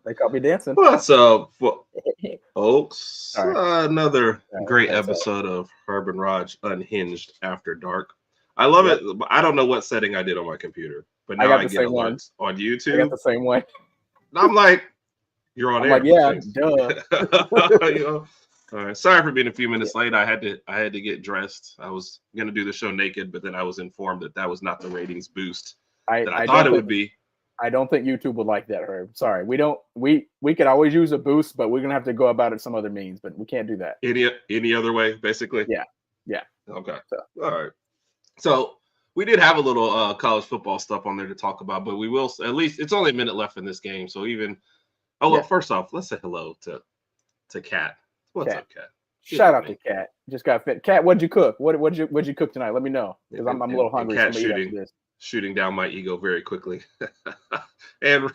They caught me dancing. What's up, folks? Sorry. Another great that's episode of HerbNRodg Unhinged After Dark. I love it. I don't know what setting I did on my computer, but now I get alerts on YouTube. I got the same one. I'm like, you're on air. Like, yeah, duh. You know? All right. Sorry for being a few minutes late. I had to get dressed. I was gonna do the show naked, but then I was informed that was not the ratings boost that I thought it would be. I don't think YouTube would like that, Herb. Sorry, we don't. We could always use a boost, but we're gonna have to go about it some other means. But we can't do that. Any other way, basically. Yeah. Okay. All right. So we did have a little college football stuff on there to talk about, but we will at least. It's only a minute left in this game, so even. Oh well, first off, let's say hello to Kat. What's up, Kat? Shout out to Kat. Just got fit. Kat, what'd you cook? What'd you cook tonight? Let me know because I'm a little hungry. Kat shooting down my ego very quickly, and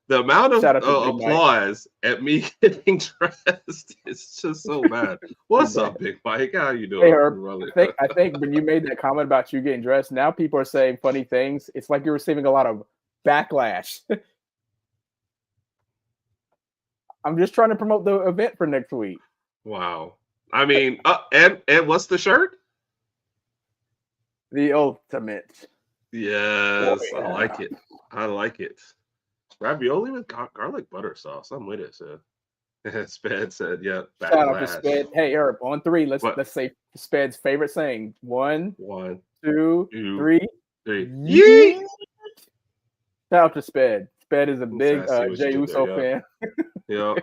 the amount of applause at me getting dressed is just so bad. What's up, Big Mike? How you doing? Hey, Herb. I think when you made that comment about you getting dressed, now people are saying funny things. It's like you're receiving a lot of backlash. I'm just trying to promote the event for next week. Wow. I mean, and what's the shirt? The ultimate. Yes, oh, yeah. I like it. Ravioli with garlic butter sauce. I'm with it, so. Sped said, yeah. Shout out to Sped. Hey, Herb, on three, let's say Sped's favorite saying. One, two, three. Yeet! Shout out to Sped. Sped is a big Jey Uso fan. Yeah.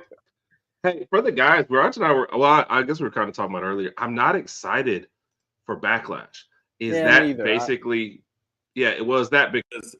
Hey, for the guys, Rodg and I were. Well, I guess we were kind of talking about earlier. I'm not excited for Backlash. Is that basically? Yeah, it was that because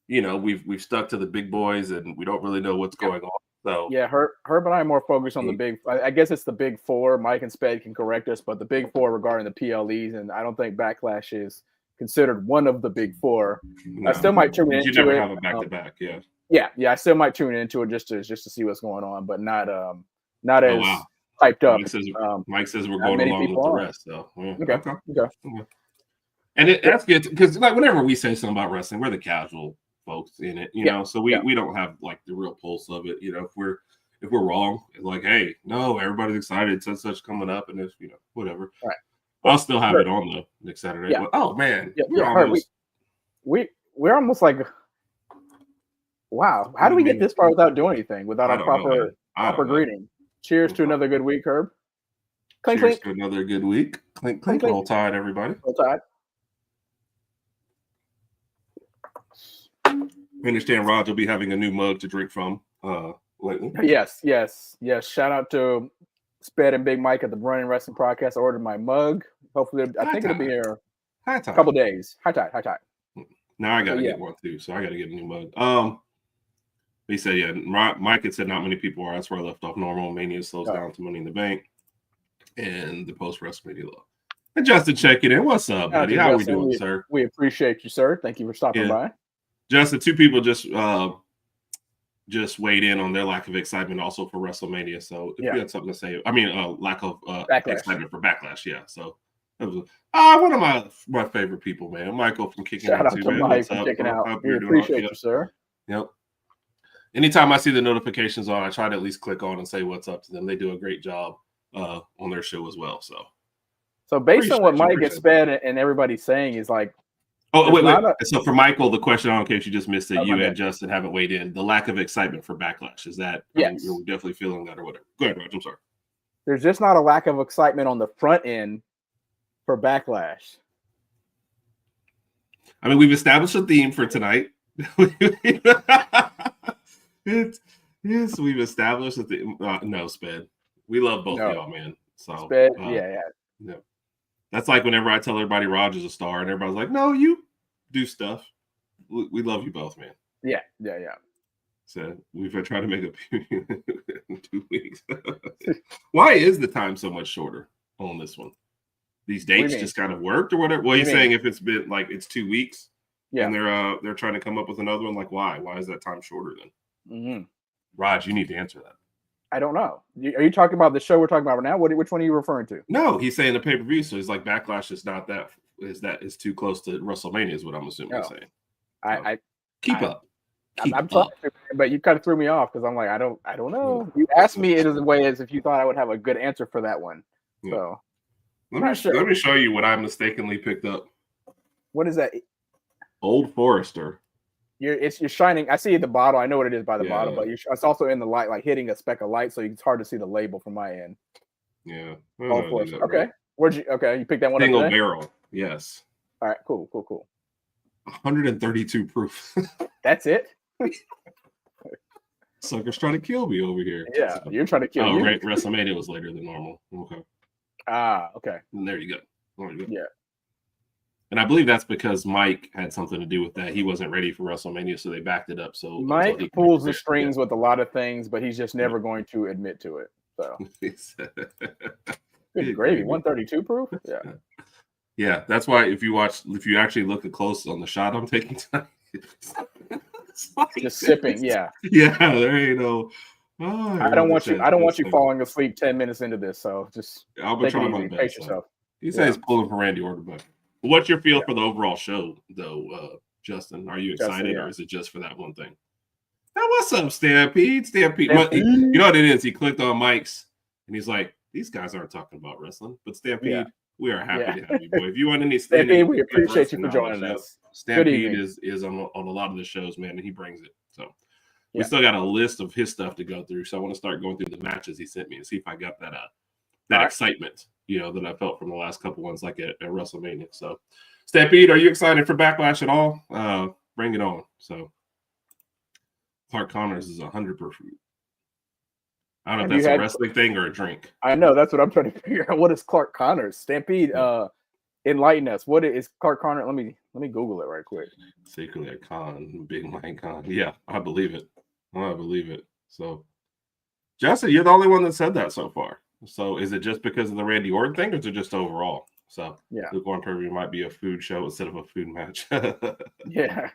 we've stuck to the big boys and we don't really know what's going on. So yeah, Herb and I are more focused on the big. I guess it's the big four. Mike and Sped can correct us, but the big four regarding the PLEs, and I don't think Backlash is considered one of the big four. No, I still might tune into it. You never have it back to back, yeah. Yeah, I still might tune into it just to see what's going on, but not as hyped up. Mike says we're going along with the rest. So okay. And that's good because like whenever we say something about wrestling, we're the casual folks in it, you know. So we don't have like the real pulse of it. You know, if we're wrong, it's like, hey, no, everybody's excited, such coming up, and it's whatever. Right. I'll still have it on though next Saturday. Yeah. Oh man, we're almost like. Wow, how do we get this far without doing anything, without a proper greeting? Cheers to another good week, Herb. Clink, cheers to another good week. Clink, clink. Roll Tide, everybody. Roll Tide. I understand Rodg will be having a new mug to drink from lately. Yes. Shout out to Sped and Big Mike at the Running Wrestling Podcast. I ordered my mug. Hopefully, I think it'll be here a couple days. High tide. Now I got to get one too, so I got to get a new mug. He said, Mike had said not many people are. That's where I left off. Normal Mania slows down to Money in the Bank and the post-WrestleMania low. And Justin checking in. What's up, buddy? How are we doing, sir? We appreciate you, sir. Thank you for stopping by. Justin, two people just weighed in on their lack of excitement also for WrestleMania. So if you had something to say, I mean, lack of excitement for Backlash. Yeah. So it was one of my favorite people, man. Michael from Kicking Out. Shout out to Mike for kicking out. We appreciate you, sir. Yep. Anytime I see the notifications on, I try to at least click on and say what's up to them. They do a great job on their show as well. So based on what Mike has said and everybody's saying is like, wait. So for Michael, the question, I don't care if you just missed it. You and Justin haven't weighed in. The lack of excitement for Backlash, is that you're definitely feeling that or whatever? Go ahead, Rodg. I'm sorry. There's just not a lack of excitement on the front end for Backlash. I mean, we've established a theme for tonight. Yes, we've established that. No, Sped. We love both of y'all, man. So Sped, yeah. That's like whenever I tell everybody Rodg is a star, and everybody's like, "No, you do stuff." We love you both, man. Yeah. So we've been trying to make a 2 weeks. Why is the time so much shorter on this one? These dates just kind of worked, or whatever. Well, you're saying if it's been like it's 2 weeks, and they're trying to come up with another one. Like, why? Why is that time shorter then? Rodg, you need to answer that. I don't know. Are you talking about the show we're talking about right now? Which one are you referring to? No, he's saying the pay-per-view. So he's like, Backlash is not that. Is too close to WrestleMania? Is what I'm assuming. He's saying. I keep up. I'm trying to, but you kind of threw me off because I'm like, I don't know. You asked me it as a way as if you thought I would have a good answer for that one. Yeah. So let me show you what I mistakenly picked up. What is that? Old Forester. You're shining. I see the bottle. I know what it is by the bottle, but it's also in the light, like hitting a speck of light, so it's hard to see the label from my end. Yeah. Old Forester. Okay. Right. You picked that one Single up today? barrel. Yes. All right. Cool. 132 proof. That's it? Sucker's trying to kill me over here. Yeah, you're trying to kill me. WrestleMania was later than normal. Okay. Okay. And there you go. Yeah. And I believe that's because Mike had something to do with that. He wasn't ready for WrestleMania, so they backed it up. So Mike pulls the strings with a lot of things, but he's just never going to admit to it. So good gravy. 132 proof? Yeah. Yeah, that's why if you actually look close on the shot I'm taking tonight, like just sipping. Yeah. Yeah, there ain't no. I don't want you falling asleep 10 minutes into this. So just I'll be trying my best. Yourself. He says pulling for Randy Orton, but what's your feel for the overall show, though, Justin? Are you excited, or is it just for that one thing? Hey, what's up, Stampede? You know what it is? He clicked on Mike's, and he's like, "These guys aren't talking about wrestling, but Stampede, we are happy to have you, boy. If you want any Stampede, we appreciate you for joining us. Stampede is on a lot of the shows, man, and he brings it. So we still got a list of his stuff to go through. So I want to start going through the matches he sent me and see if I got that excitement, that I felt from the last couple ones, like at WrestleMania. So, Stampede, are you excited for Backlash at all? Bring it on. So, Clark Connors is 100%. I don't know if that's a wrestling thing or a drink. I know. That's what I'm trying to figure out. What is Clark Connors? Stampede, enlighten us. What is Clark Connors? Let me Google it right quick. Secretly a con, big mind con. Yeah, I believe it. So, Justin, you're the only one that said that so far. So is it just because of the Randy Orton thing, or is it just overall? So Lukewarm Turvey might be a food show instead of a food match. Yeah.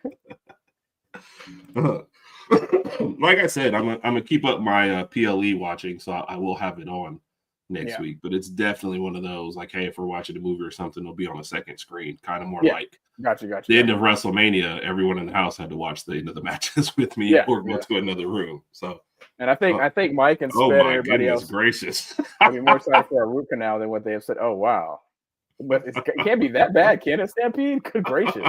Like I said, I'm gonna keep up my PLE watching, so I will have it on next week. But it's definitely one of those, like, hey, if we're watching a movie or something, it'll be on a second screen, kind of more like gotcha. The end of WrestleMania. Everyone in the house had to watch the end of the matches with me or go to another room. So. And I think Mike and Sped and everybody else gracious. will be more excited for a root canal than what they have said. Oh wow. But it can't be that bad, can it, Stampede? Good gracious.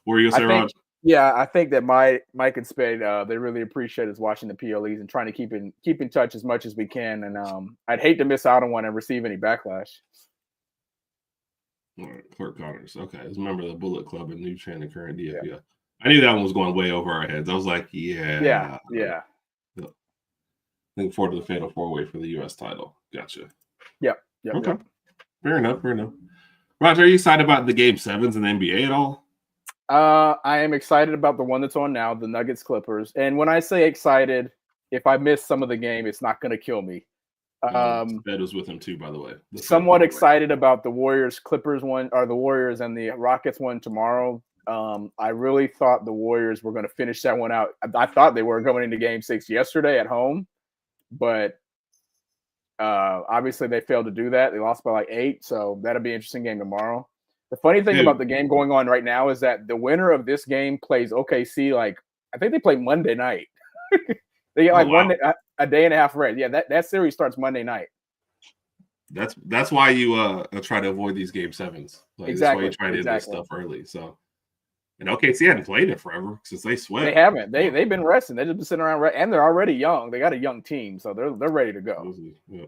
Were you say, Rodg? Yeah, I think that Mike and Spade, they really appreciate us watching the PLEs and trying to keep in touch as much as we can. And I'd hate to miss out on one and receive any backlash. All right, Clark Connors. Okay, I was a member of the Bullet Club and New Channel Current DF. Yeah. I knew that one was going way over our heads. I was like, yeah. Looking forward to the Fatal 4-Way for the U.S. title. Gotcha. Yep. Fair enough. Roger, are you excited about the Game 7s in the NBA at all? I am excited about the one that's on now, the Nuggets Clippers. And when I say excited, if I miss some of the game, it's not going to kill me. Sped was with him too, by the way. Somewhat excited about the Warriors Clippers one, or the Warriors and the Rockets one tomorrow. I really thought the Warriors were going to finish that one out. I thought they were going into Game 6 yesterday at home, but obviously they failed to do that. They lost by like 8, so that'll be an interesting game tomorrow. The funny thing about the game going on right now is that the winner of this game plays OKC. Like, I think they play Monday night. They get a day and a half rest. Yeah, that series starts Monday night. That's why you try to avoid these Game 7s. Like, exactly. That's why you try to hit this stuff early. So. And OKC hadn't played it forever since they sweat. They haven't. They've been resting. They've just been sitting around, and they're already young. They got a young team, so they're ready to go. Yeah.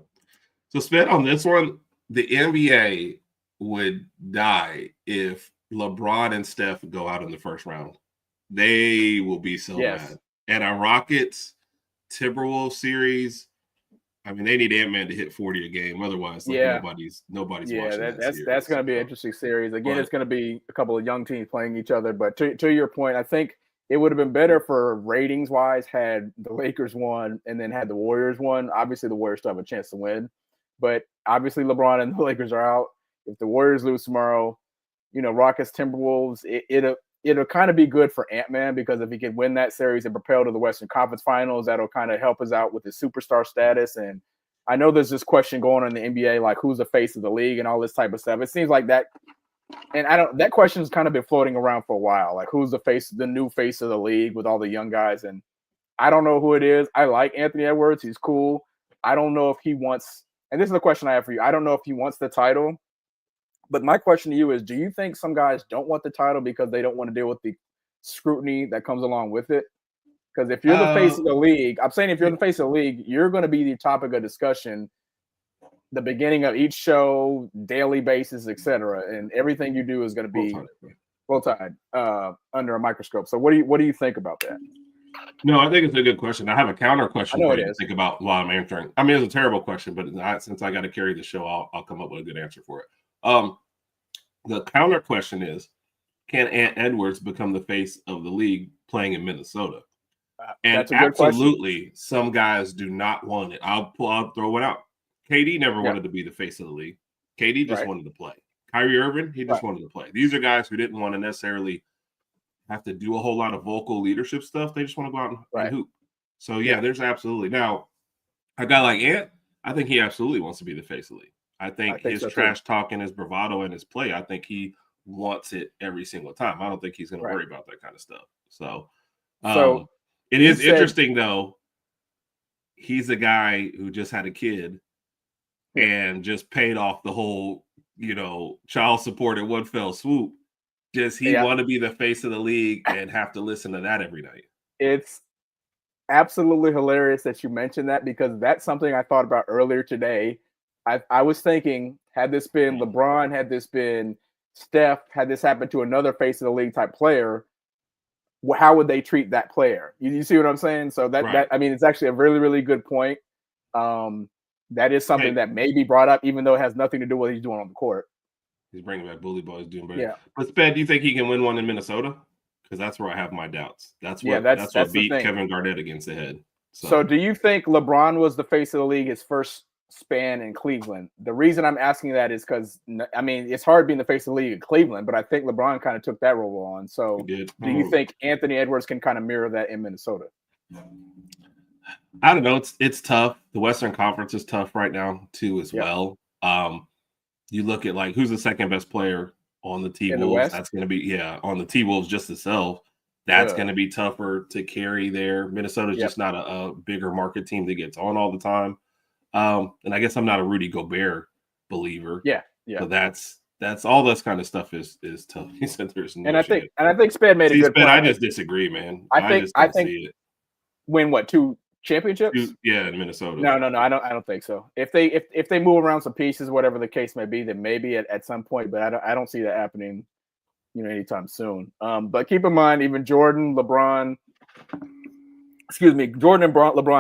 So, Spit, on this one, the NBA would die if LeBron and Steph go out in the first round. They will be so mad. And a Rockets Timberwolves series, I mean, they need Ant-Man to hit 40 a game. Otherwise, nobody's watching that's going to be an interesting series. Again, it's going to be a couple of young teams playing each other. But to your point, I think it would have been better for ratings-wise had the Lakers won and then had the Warriors won. Obviously, the Warriors still have a chance to win. But obviously, LeBron and the Lakers are out. If the Warriors lose tomorrow, Rockets, Timberwolves, it'll kind of be good for Ant-Man, because if he can win that series and propel to the Western Conference Finals, that'll kind of help us out with his superstar status. And I know there's this question going on in the NBA, like who's the face of the league and all this type of stuff. It seems like that and that question has kind of been floating around for a while. Like, who's the new face of the league with all the young guys? And I don't know who it is. I like Anthony Edwards. He's cool. I don't know if he wants, and this is the question I have for you. I don't know if he wants the title, but my question to you is, do you think some guys don't want the title because they don't want to deal with the scrutiny that comes along with it? Because if you're the face of the league, I'm saying if you're the face of the league, you're going to be the topic of discussion the beginning of each show, daily basis, etc. And everything you do is going to be full-time under a microscope. So what do you think about that? No, I think it's a good question. I have a counter question for you to think about while I'm answering. I mean, it's a terrible question, but since I got to carry the show, I'll come up with a good answer for it. The counter question is, can Ant Edwards become the face of the league playing in Minnesota? And absolutely, some guys do not want it. I'll throw it out. KD never wanted to be the face of the league. KD just wanted to play. Kyrie Irving, he just wanted to play. These are guys who didn't want to necessarily have to do a whole lot of vocal leadership stuff. They just want to go out and hoop. So, there's absolutely. Now, a guy like Ant, I think he absolutely wants to be the face of the league. I think his trash talking, his bravado, and his play, I think he wants it every single time. I don't think he's going to worry about that kind of stuff. So it is interesting, though. He's a guy who just had a kid and just paid off the whole, child support in one fell swoop. Does he want to be the face of the league and have to listen to that every night? It's absolutely hilarious that you mentioned that, because that's something I thought about earlier today. I was thinking, had this been LeBron, had this been Steph, had this happened to another face of the league type player, how would they treat that player? You see what I'm saying? So that I mean, it's actually a really, really good point. That is something that may be brought up, even though it has nothing to do with what he's doing on the court. He's bringing back bully ball. He's doing better. Yeah. But Sped, do you think he can win one in Minnesota? Because that's where I have my doubts. That's what beat Kevin Garnett against the head. So do you think LeBron was the face of the league his first span in Cleveland? The reason I'm asking that is because, I mean, it's hard being the face of the league in Cleveland, but I think LeBron kind of took that role on. So do you think Anthony Edwards can kind of mirror that in Minnesota? I don't know. It's tough. The Western Conference is tough right now too, as well. You look at who's the second best player on the T-Wolves. That's going to be on the T-Wolves just itself. That's going to be tougher to carry there. Minnesota's just not a bigger market team that gets on all the time. And I guess I'm not a Rudy Gobert believer. Yeah. So that's all this kind of stuff is tough. He said there's no. And I think Sped made a good point. I just disagree, man. I think see it. Win what, 2 championships? In Minnesota. No, I don't think so. If they move around some pieces, whatever the case may be, then maybe at some point, but I don't see that happening, anytime soon. But keep in mind, even Jordan and LeBron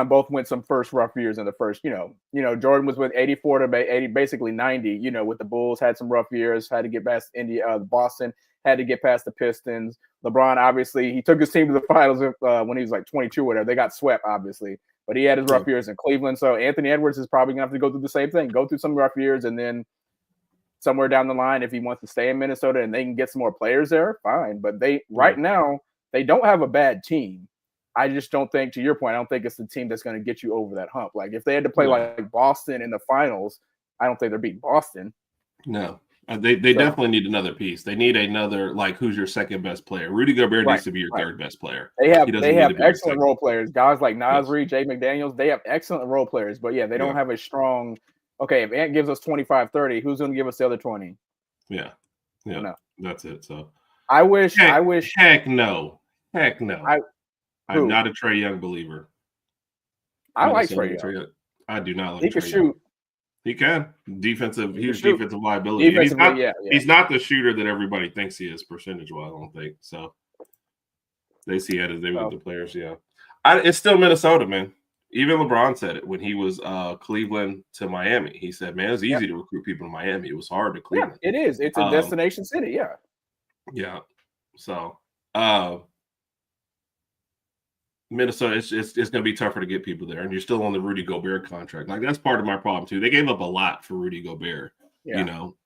both went some first rough years in the first, Jordan was with 84 to 80, basically 90, with the Bulls, had some rough years, had to get past Boston, had to get past the Pistons. LeBron, obviously, he took his team to the finals when he was 22 or whatever. They got swept, obviously, but he had his rough years in Cleveland. So Anthony Edwards is probably going to have to go through the same thing, go through some rough years, and then somewhere down the line, if he wants to stay in Minnesota and they can get some more players there, fine. But right now, they don't have a bad team. I just don't think, to your point, I don't think it's the team that's going to get you over that hump. If they had to play like Boston in the finals, I don't think they're beating Boston. No. They definitely need another piece. They need another, who's your second best player? Rudy Gobert needs to be your third best player. They have excellent role players. Guys like Nasri, Jay McDaniels, they have excellent role players. But, they don't have a strong – okay, if Ant gives us 25, 30, who's going to give us the other 20? Yeah. No. That's it. So I wish – Heck no. I'm not a Trae Young believer. I like Trae Young. I do not like He can shoot. He can. Huge defensive liability. He's not the shooter that everybody thinks he is percentage-wise, I don't think. So they see it as they with the players, it's still Minnesota, man. Even LeBron said it when he was Cleveland to Miami. He said, man, it was easy to recruit people in Miami. It was hard to Cleveland. Yeah, it is. It's a destination city, Yeah. So Minnesota, it's going to be tougher to get people there, and you're still on the Rudy Gobert contract. That's part of my problem too. They gave up a lot for Rudy Gobert,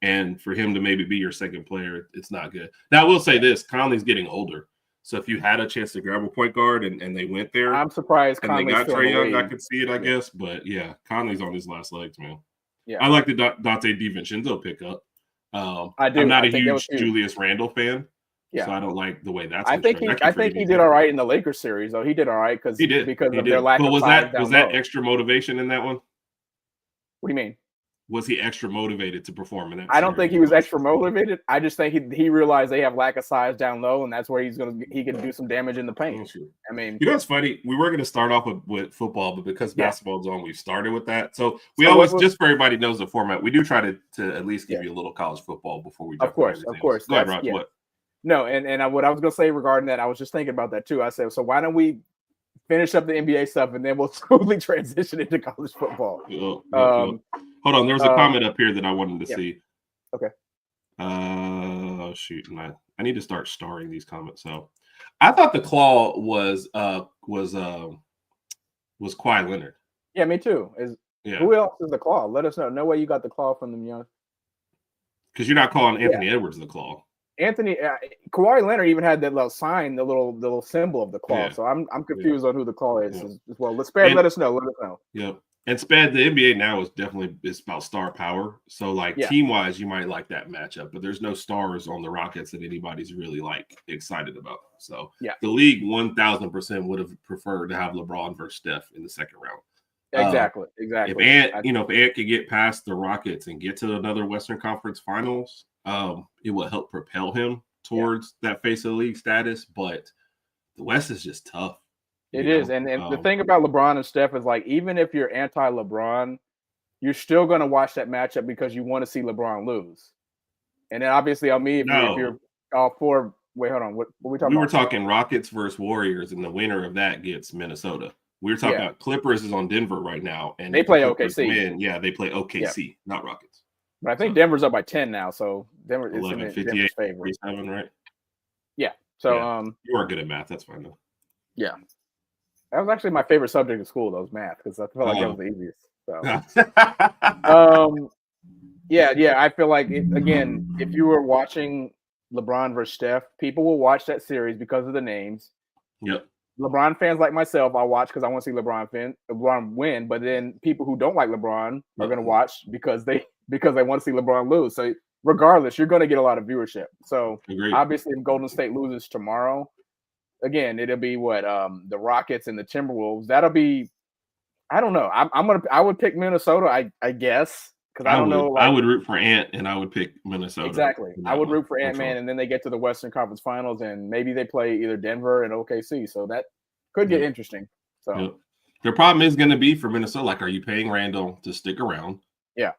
and for him to maybe be your second player, it's not good. Now, I will say this: Conley's getting older, so if you had a chance to grab a point guard and they went there, I'm surprised. And Conley's they got Trae Young, I could see it, I guess, but Conley's on his last legs, man. I like the Dante DiVincenzo pickup. I do. I'm not a huge Julius Randle fan. Yeah. So I don't like the way that's. I think he did all right in the Lakers series, though. He did all right because of their lack of size. Was that extra motivation in that one? What do you mean? Was he extra motivated to perform in that? I don't think he was extra motivated. I just think he realized they have lack of size down low, and that's where he can do some damage in the paint. I mean, you know what's funny? We were going to start off with football, but because basketball's on, we started with that. So we always, just for everybody knows the format, we do try to at least give you a little college football before we jump. Of course. Go ahead, Rodg. What? No, and what I was going to say regarding that, I was just thinking about that too. I said, so why don't we finish up the NBA stuff and then we'll smoothly transition into college football? Hold on, there's a comment up here that I wanted to see. Okay. Shoot, I need to start starring these comments. So, I thought the claw was Kawhi Leonard. Yeah, me too. Who else is the claw? Let us know. No way you got the claw from them, young. Because you're not calling Anthony Edwards the claw. Kawhi Leonard even had that little sign, the little symbol of the claw. Yeah. So I'm confused on who the claw is as well. Let us know. Yeah. And Spad, the NBA now is about star power. So team wise, you might like that matchup, but there's no stars on the Rockets that anybody's really excited about. So the league 1000% would have preferred to have LeBron versus Steph in the second round. Exactly. If Ant could get past the Rockets and get to another Western Conference Finals, it will help propel him towards that face of the league status. But the West is just tough. It is. And the thing about LeBron and Steph is even if you're anti-LeBron, you're still going to watch that matchup because you want to see LeBron lose. And then obviously if you're all for – wait, hold on. What are we talking about? We were talking Rockets versus Warriors, and the winner of that gets Minnesota. We were talking about Clippers is on Denver right now. And they play OKC. They play OKC, not Rockets. But I think Denver's up by 10 now, so Denver is 11, in 58, Denver's favor. 37, right? Yeah. So you are good at math. That's fine though. Yeah. That was actually my favorite subject in school, though, was math, because I felt like that was the easiest. So, I feel like again, if you were watching LeBron versus Steph, people will watch that series because of the names. Yep. LeBron fans like myself, I watch because I want to see LeBron win. But then people who don't like LeBron are going to watch because they want to see LeBron lose. So regardless, you're going to get a lot of viewership. So obviously, if Golden State loses tomorrow, again, it'll be the Rockets and the Timberwolves. That'll be, I don't know. I would pick Minnesota, I guess, because I don't know. I would root for Ant, and I would pick Minnesota. Exactly. I would root for Ant-Man, and then they get to the Western Conference Finals, and maybe they play either Denver and OKC. So that could get interesting. So the problem is going to be for Minnesota. Are you paying Randall to stick around? Yeah.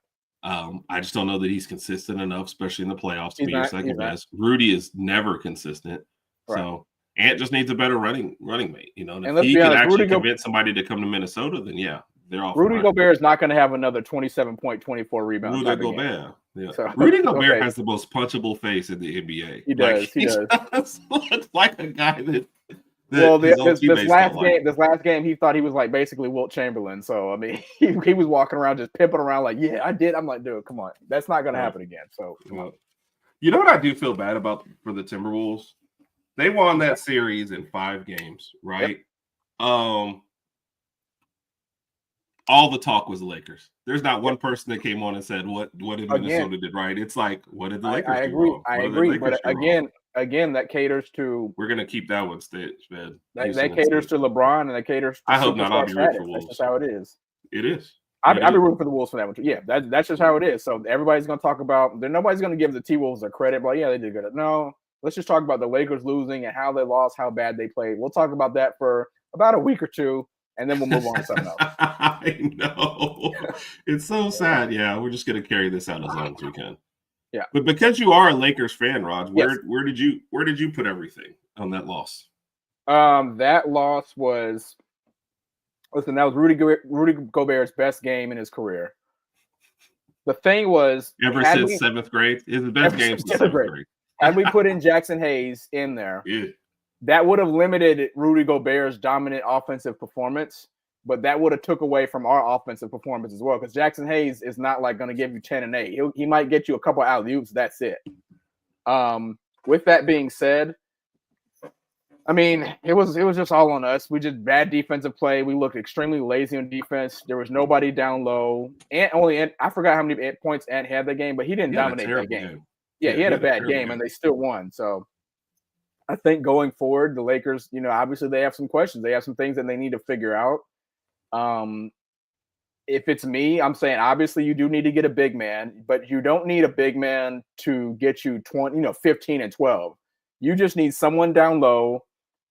I just don't know that he's consistent enough, especially in the playoffs, to be your second best. Rudy is never consistent, so Ant just needs a better running mate. And if he can actually convince somebody to come to Minnesota, then they're off. Rudy Gobert is not going to have another 27.24 rebounds. Rudy Gobert, Rudy Gobert has the most punchable face in the NBA. He does. He does. Looks like a guy that. This last game, he thought he was basically Wilt Chamberlain. So I mean, he was walking around just pimping around I did. I'm like, dude, come on, that's not going to happen again. So you know what I do feel bad about for the Timberwolves? They won that series in 5 games, right? Yep. All the talk was the Lakers. There's not one person that came on and said what did Minnesota did right. It's what did the Lakers do wrong? I agree, but again, that caters to. We're gonna keep that one stage, man. That caters to LeBron, and that caters to. I hope not. I'll be rooting for Wolves. That's just how it is. It is. I'll be rooting for the Wolves for that one too. Yeah, that's just how it is. So everybody's gonna talk about. Nobody's gonna give the T-Wolves their credit, but they did good. No, let's just talk about the Lakers losing and how they lost, how bad they played. We'll talk about that for about a week or two, and then we'll move on to something else. I know. It's so sad. Yeah, we're just going to carry this out as long as we can. Yeah. But because you are a Lakers fan, Rodg, where did you put everything on that loss? That loss was that was Rudy Gobert's best game in his career. The thing was since 7th grade, it's the best game since 7th grade. Had we put in Jackson Hayes in there, that would have limited Rudy Gobert's dominant offensive performance, but that would have took away from our offensive performance as well. Because Jackson Hayes is not going to give you 10 and 8. He might get you a couple alley-oops. That's it. With that being said, I mean, it was just all on us. We just bad defensive play. We looked extremely lazy on defense. There was nobody down low. And I forgot how many points Ant had that game, but he didn't dominate that game. Yeah, he had a bad game, and they still won. So I think going forward, the Lakers, obviously they have some questions. They have some things that they need to figure out. If it's me, I'm saying obviously you do need to get a big man, but you don't need a big man to get you 15 and 12. You just need someone down low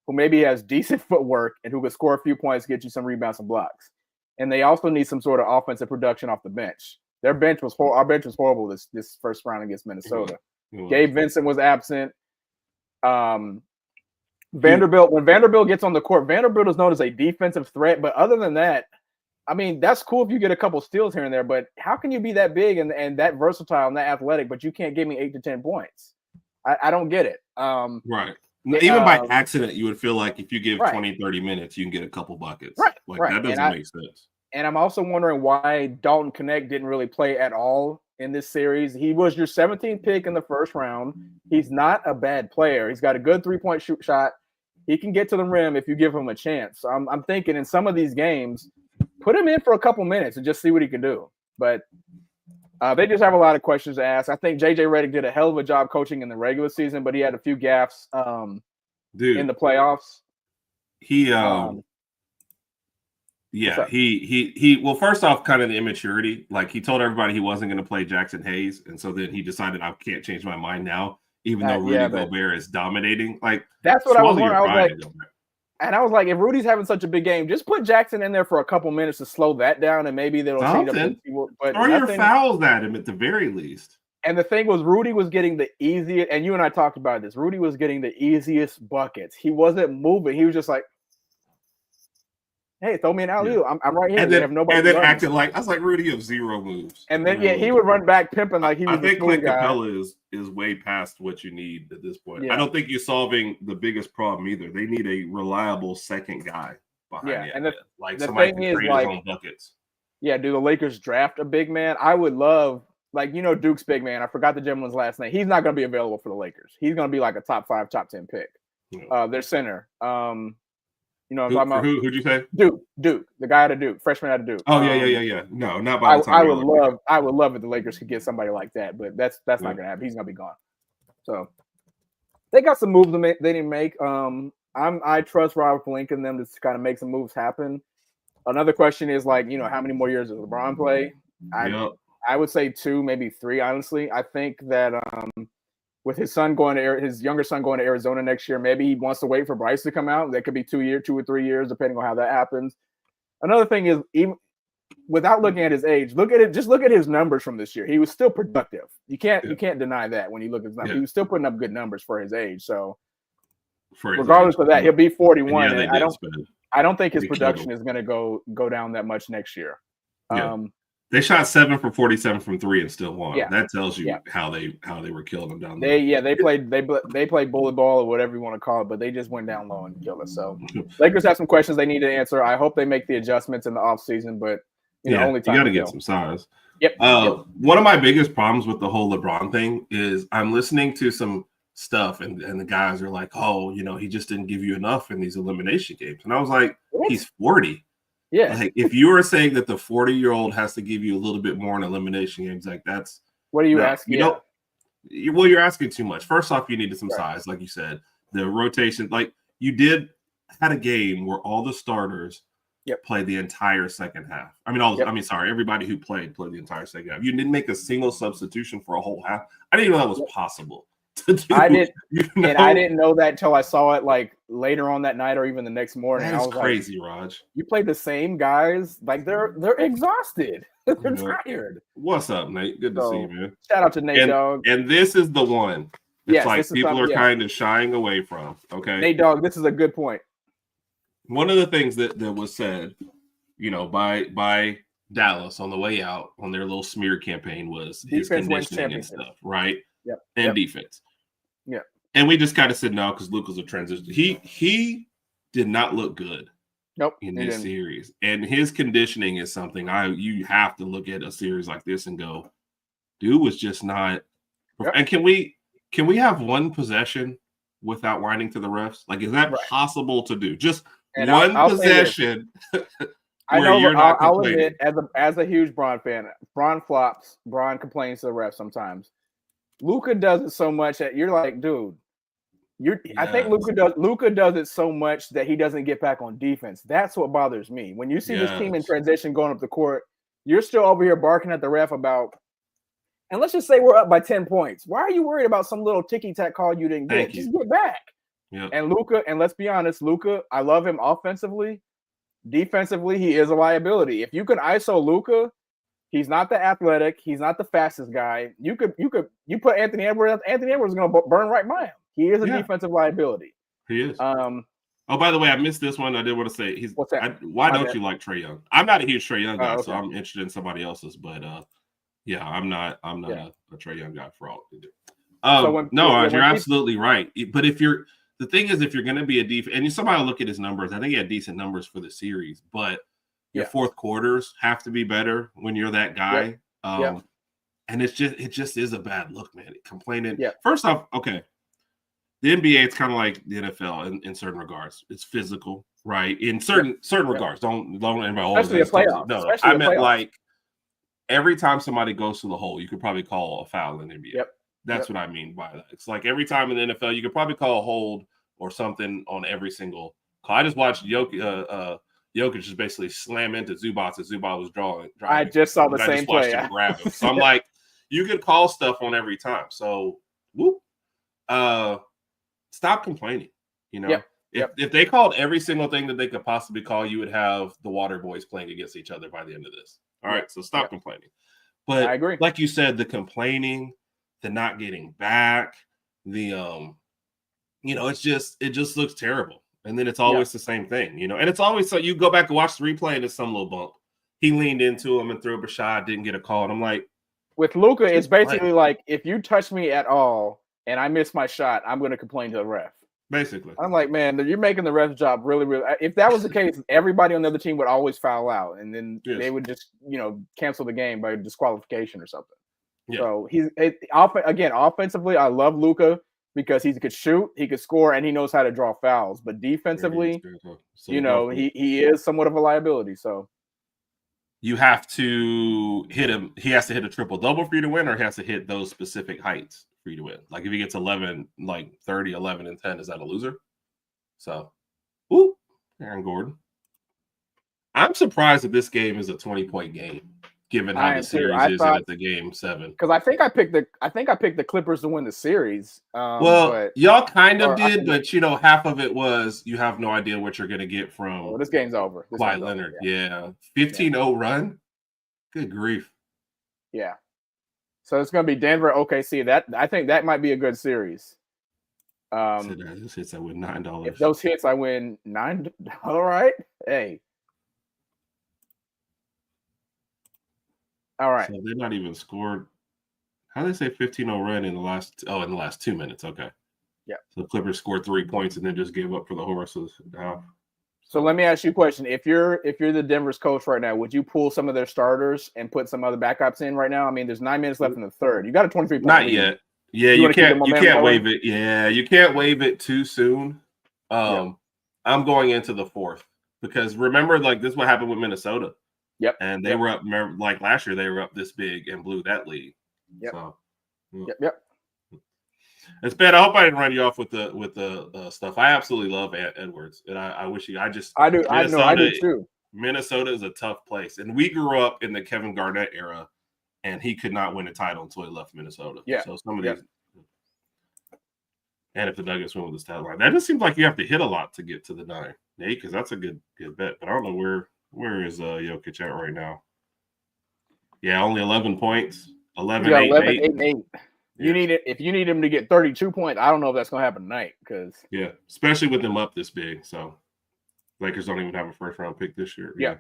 who maybe has decent footwork and who can score a few points, get you some rebounds and blocks. And they also need some sort of offensive production off the bench. Our bench was horrible this first round against Minnesota. Gabe Vincent was absent. Vanderbilt, when Vanderbilt gets on the court, Vanderbilt is known as a defensive threat. But other than that, I mean, that's cool if you get a couple steals here and there. But how can you be that big and that versatile and that athletic, but you can't give me 8 to 10 points? I don't get it. Right. Even by accident, you would feel like if you give 20, 30 minutes, you can get a couple buckets. Right. That doesn't make sense. And I'm also wondering why Dalton Knecht didn't really play at all in this series. He was your 17th pick in the first round. He's not a bad player. He's got a good three-point shot. He can get to the rim if you give him a chance. So I'm thinking in some of these games, put him in for a couple minutes and just see what he can do. But they just have a lot of questions to ask. I think J.J. Redick did a hell of a job coaching in the regular season, but he had a few gaffes in the playoffs. Well, first off, kind of the immaturity. Like he told everybody he wasn't going to play Jackson Hayes, and so then he decided I can't change my mind now, even though Rudy Gobert is dominating. Like that's what I was wondering. I was like, if Rudy's having such a big game, just put Jackson in there for a couple minutes to slow that down, and maybe they'll change up. But throw your fouls at him at the very least. And the thing was, Rudy was getting the easiest, and you and I talked about this. Rudy was getting the easiest buckets. He wasn't moving. He was just like, hey, throw me an alley-oop. I'm right here. And then, have nobody. And then acting like I was like, Rudy, you have 0 moves. And then he would run back pimping like he was. I think Clint Capella is way past what you need at this point. Yeah. I don't think you're solving the biggest problem either. They need a reliable second guy behind. Yeah, and like somebody can create his own buckets. Yeah, do the Lakers draft a big man? I would love, Duke's big man. I forgot the gentleman's last name. He's not going to be available for the Lakers. He's going to be like a top 5, top 10 pick. Yeah. Their center. Who'd you say? Duke, the guy out of Duke, freshman out of Duke. Oh, yeah. No, not by the time. I would love if the Lakers could get somebody like that, but that's not going to happen. He's going to be gone. So they got some moves they didn't make. I trust Robert Pelinka and them to kind of make some moves happen. Another question is how many more years does LeBron play? I would say 2, maybe 3. Honestly, I think that with his younger son going to Arizona next year, maybe he wants to wait for Bryce to come out. That could be 2 or 3 years, depending on how that happens. Another thing is, even without looking at his age, look at his numbers from this year. He was still productive. You can't deny that when you look at his numbers. He was still putting up good numbers for his age. So regardless of that, he'll be 41. And I don't think his production is going to go down that much next year. They shot 7 for 47 from 3 and still won. Yeah. That tells you how they were killing them down there. They played bullet ball or whatever you want to call it, but they just went down low and killed us. So Lakers have some questions they need to answer. I hope they make the adjustments in the offseason, but only time you got to get some size. Yep. One of my biggest problems with the whole LeBron thing is I'm listening to some stuff and the guys are like, oh, he just didn't give you enough in these elimination games. And I was like, he's 40. Yeah. Like if you are saying that the 40-year-old has to give you a little bit more in elimination games, like that's what are you asking? You're asking too much. First off, you needed some size, like you said. The rotation, like you had a game where all the starters played the entire second half. I mean, everybody who played the entire second half. You didn't make a single substitution for a whole half. I didn't even know that was possible. I didn't know that until I saw it like later on that night or even the next morning. That is I was crazy, Rodg. You played the same guys, like they're exhausted. They're tired. What's up, Nate? Good to see you, man. Shout out to Nate Dogg. And this is the one that's people are kind of shying away from. Okay. Nate Dogg, this is a good point. One of the things that was said, by Dallas on the way out on their little smear campaign was his conditioning and stuff, right? Yep. And defense. Yeah. And we just kind of said no because Luke was a transition. He did not look good. Nope. In this series. And his conditioning is something you have to look at a series like this and go, dude was just not. Yep. And can we have one possession without whining to the refs? Like, is that Right. possible to do? Just and one possession I where know. you're not I'll complaining. admit, as a huge Bron fan, Bron flops. Bron complains to the refs sometimes. Luka does it so much that you're like, dude. I think Luka does it so much that he doesn't get back on defense. That's what bothers me. When you see this team in transition going up the court, you're still over here barking at the ref about. And let's just say we're up by 10 points. Why are you worried about some little ticky-tack call you didn't get? Just get back. Yeah. And Luka, and let's be honest, Luka, I love him offensively. Defensively, he is a liability. If you can ISO Luka, he's not the athletic, he's not the fastest guy. You put Anthony Edwards. Anthony Edwards is going to burn right by him. He is a defensive liability. He is. Oh, by the way, I missed this one. I did want to say, what's that? Why don't you like Trae Young? I'm not a huge Trae Young guy, so I'm interested in somebody else's. But yeah, I'm not a Trae Young guy for all. You're absolutely right. But the thing is, if you're going to be a defense, and somebody will look at his numbers, I think he had decent numbers for the series, but your fourth quarters have to be better when you're that guy. And it just is a bad look, man. Complaining. Yeah. First off, okay. The NBA, it's kind of like the NFL in certain regards. It's physical, right? In certain regards. Don't anybody especially a playoff. No, I meant like every time somebody goes to the hole, you could probably call a foul in the NBA. Yep. That's what I mean by that. It's like every time in the NFL, you could probably call a hold or something on every single call. I just watched Jokic just basically slam into Zubac as Zubac was driving. I just saw the same play. Him grab him. So I'm like, you could call stuff on every time. So, stop complaining. You know, if they called every single thing that they could possibly call, you would have the Water Boys playing against each other by the end of this. All right, so stop complaining. But I agree. Like you said, the complaining, the not getting back, it just looks terrible. And then it's always the same thing, and it's always so you go back and watch the replay and it's some little bump. He leaned into him and threw up a shot, didn't get a call. And I'm like, with Luka, it's basically like, if you touch me at all and I miss my shot, I'm going to complain to the ref. Basically. I'm like, man, you're making the ref's job really, really. If that was the case, everybody on the other team would always foul out, and then they would just, cancel the game by disqualification or something. Yeah. So offensively, I love Luka because he could shoot, he could score, and he knows how to draw fouls. But defensively, he is somewhat of a liability. So you have to hit him. He has to hit a triple-double for you to win, or he has to hit those specific heights for you to win. Like if he gets 11, like 30, 11, and 10, is that a loser? So, Aaron Gordon. I'm surprised that this game is a 20-point game, given how the series is at the game 7. Because I think I picked the Clippers to win the series. Y'all kind of did, but half of it was you have no idea what you're going to get from. This game's over. Kawhi Leonard, 15-0 run. Good grief. Yeah. So it's going to be Denver, OKC. I think that might be a good series. Those hits, I win $9. If those hits, I win $9. All right. Hey. All right. So they're not even scored. How do they say 15-0 run in the last 2 minutes? Okay. Yeah. So the Clippers scored 3 points and then just gave up for the whole rest of the half. So let me ask you a question. If you're the Denver's coach right now, would you pull some of their starters and put some other backups in right now? I mean, there's 9 minutes left in the third. You got a 23-point Not lead. yet. Yeah, you can't waive it. Yeah, you can't waive it too soon. I'm going into the fourth because remember, like this is what happened with Minnesota. Yep. And they were up, like last year, they were up this big and blew that lead. Yep. So, Yep. It's bad. I hope I didn't run you off with the stuff. I absolutely love Edwards, and I wish you. I do. I do too. Minnesota is a tough place, and we grew up in the Kevin Garnett era, and he could not win a title until he left Minnesota. Yeah. So some of these, and if the Nuggets win with the stat line, that just seems like you have to hit a lot to get to the 9. Yeah, because that's a good bet. But I don't know where is Jokic at right now. Yeah, only 11 points. 11, 8, 8 and 8. You need it if you need him to get 32 points. I don't know if that's going to happen tonight because especially with them up this big. So Lakers don't even have a first round pick this year. Yeah.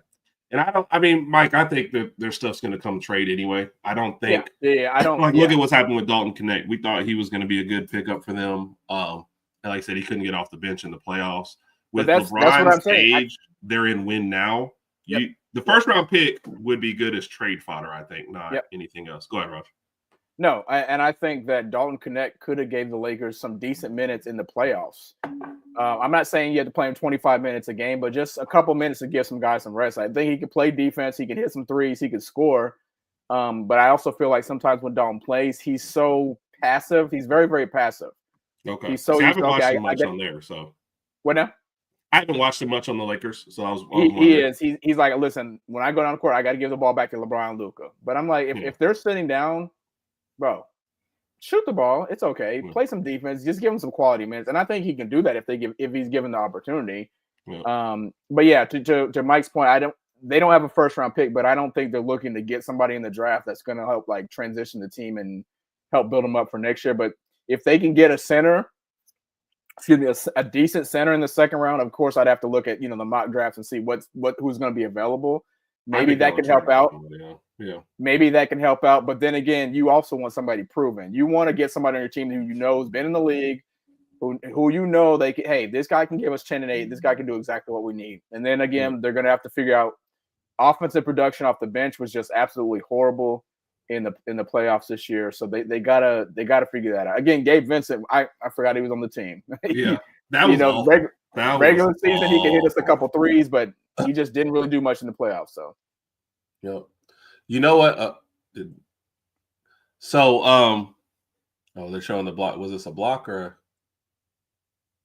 And Mike, I think that their stuff's going to come trade anyway. I don't think. I don't look at what's happened with Dalton Connect. We thought he was going to be a good pickup for them. And like I said, he couldn't get off the bench in the playoffs. With LeBron's age, they're in win now. The first round pick would be good as trade fodder, I think, not anything else. Go ahead, Rodg. No, and I think that Dalton Knecht could have gave the Lakers some decent minutes in the playoffs. I'm not saying you have to play him 25 minutes a game, but just a couple minutes to give some guys some rest. I think he can play defense. He can hit some threes. He can score. But I also feel like sometimes when Dalton plays, he's so passive. He's very, very passive. Okay. He's so I haven't watched him I much get, on there. So what now? I haven't watched him much on the Lakers. So I was He is. He's like, listen, when I go down the court, I got to give the ball back to LeBron and Luka. But I'm like, if they're sitting down, bro, shoot the ball. It's okay. Play some defense. Just give him some quality minutes. And I think he can do that if he's given the opportunity. But yeah, to Mike's point, they don't have a first round pick, but I don't think they're looking to get somebody in the draft that's going to help like transition the team and help build them up for next year. But if they can get a decent center in the second round, of course I'd have to look at the mock drafts and see who's going to be available. Maybe that can help out. Yeah. Maybe that can help out. But then again, you also want somebody proven. You want to get somebody on your team who has been in the league, who they can, hey, this guy can give us 10 and 8. This guy can do exactly what we need. And then again, they're going to have to figure out offensive production off the bench was just absolutely horrible in the playoffs this year. So they gotta figure that out. Again, Gabe Vincent, I forgot he was on the team. Yeah, that was regular season he could hit us a couple threes, but he just didn't really do much in the playoffs. So, yeah, you know what? They're showing the block. Was this a block or?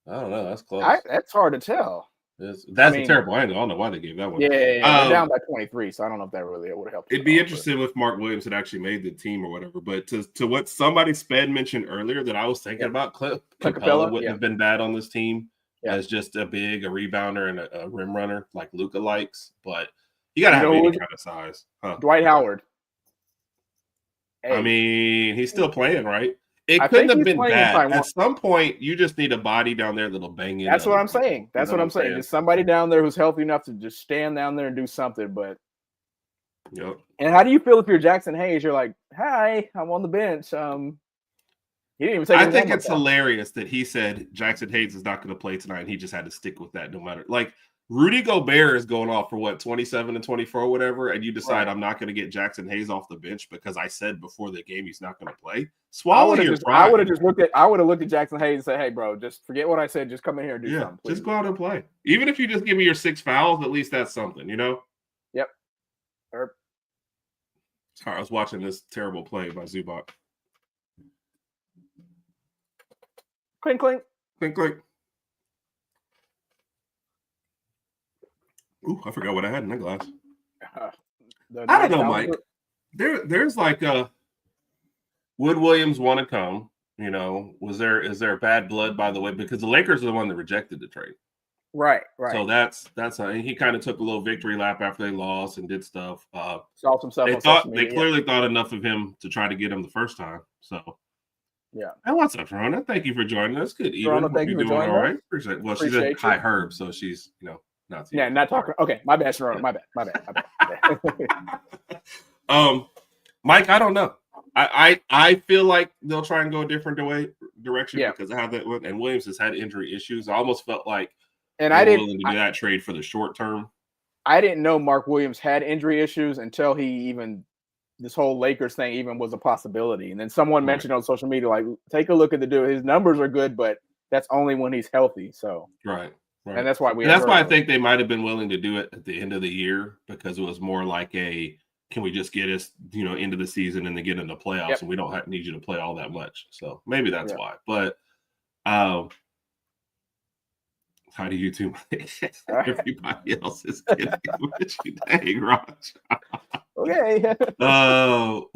I don't know. That's close. That's hard to tell. That's a terrible angle. I don't know why they gave that one. Yeah, they're down by 23, so I don't know if that really would help. It'd be interesting if Mark Williams had actually made the team or whatever. But to what somebody Sped mentioned earlier that I was thinking about, Capella wouldn't have been bad on this team as just a rebounder and a rim runner like Luka likes. But you got to have any kind of size. Dwight Howard. Hey. I mean, he's still playing, right? It couldn't have been bad. At some point, you just need a body down there that'll bang in. That's what I'm saying. That's what I'm saying. There's somebody down there who's healthy enough to just stand down there and do something. But yep. And how do you feel if you're Jackson Hayes? You're like, hi, I'm on the bench. He didn't even say. I think it's hilarious that he said Jackson Hayes is not going to play tonight, and he just had to stick with that no matter. Like Rudy Gobert is going off for 27 and 24, whatever, and you decide I'm not going to get Jackson Hayes off the bench because I said before the game he's not going to play. Swallow your pride. I would have looked at Jackson Hayes and said, "Hey, bro, just forget what I said. Just come in here and do something. Please. Just go out and play. Even if you just give me your 6 fouls, at least that's something, Yep. Sorry, I was watching this terrible play by Zubac. Clink, clink, clink, clink. Ooh, I forgot what I had in that glass. I don't know, Mike. There's like would Williams want to come? Is there bad blood by the way? Because the Lakers are the one that rejected the trade. Right. So that's he kind of took a little victory lap after they lost and did stuff. Solved himself. They clearly thought enough of him to try to get him the first time. So yeah. And what's up, Rona? Thank you for joining us. Good evening. Rona, thank you for joining all right. Appreciate it. Well, she's a high herb, so she's not talking. Okay, my bad, Rona. My bad. Mike, I don't know. I feel like they'll try and go a different direction because of how that went. And Williams has had injury issues. I almost felt like I didn't willing to do that trade for the short term. I didn't know Mark Williams had injury issues until this whole Lakers thing even was a possibility. And then someone mentioned on social media, like, take a look at the dude. His numbers are good, but that's only when he's healthy. So right. And that's why I think they might have been willing to do it at the end of the year because it was more like can we just get us, into the season and then get into playoffs and we don't need you to play all that much. So maybe that's why. But how do you two? Everybody else is kidding with you. Dang, Rodg. Okay. But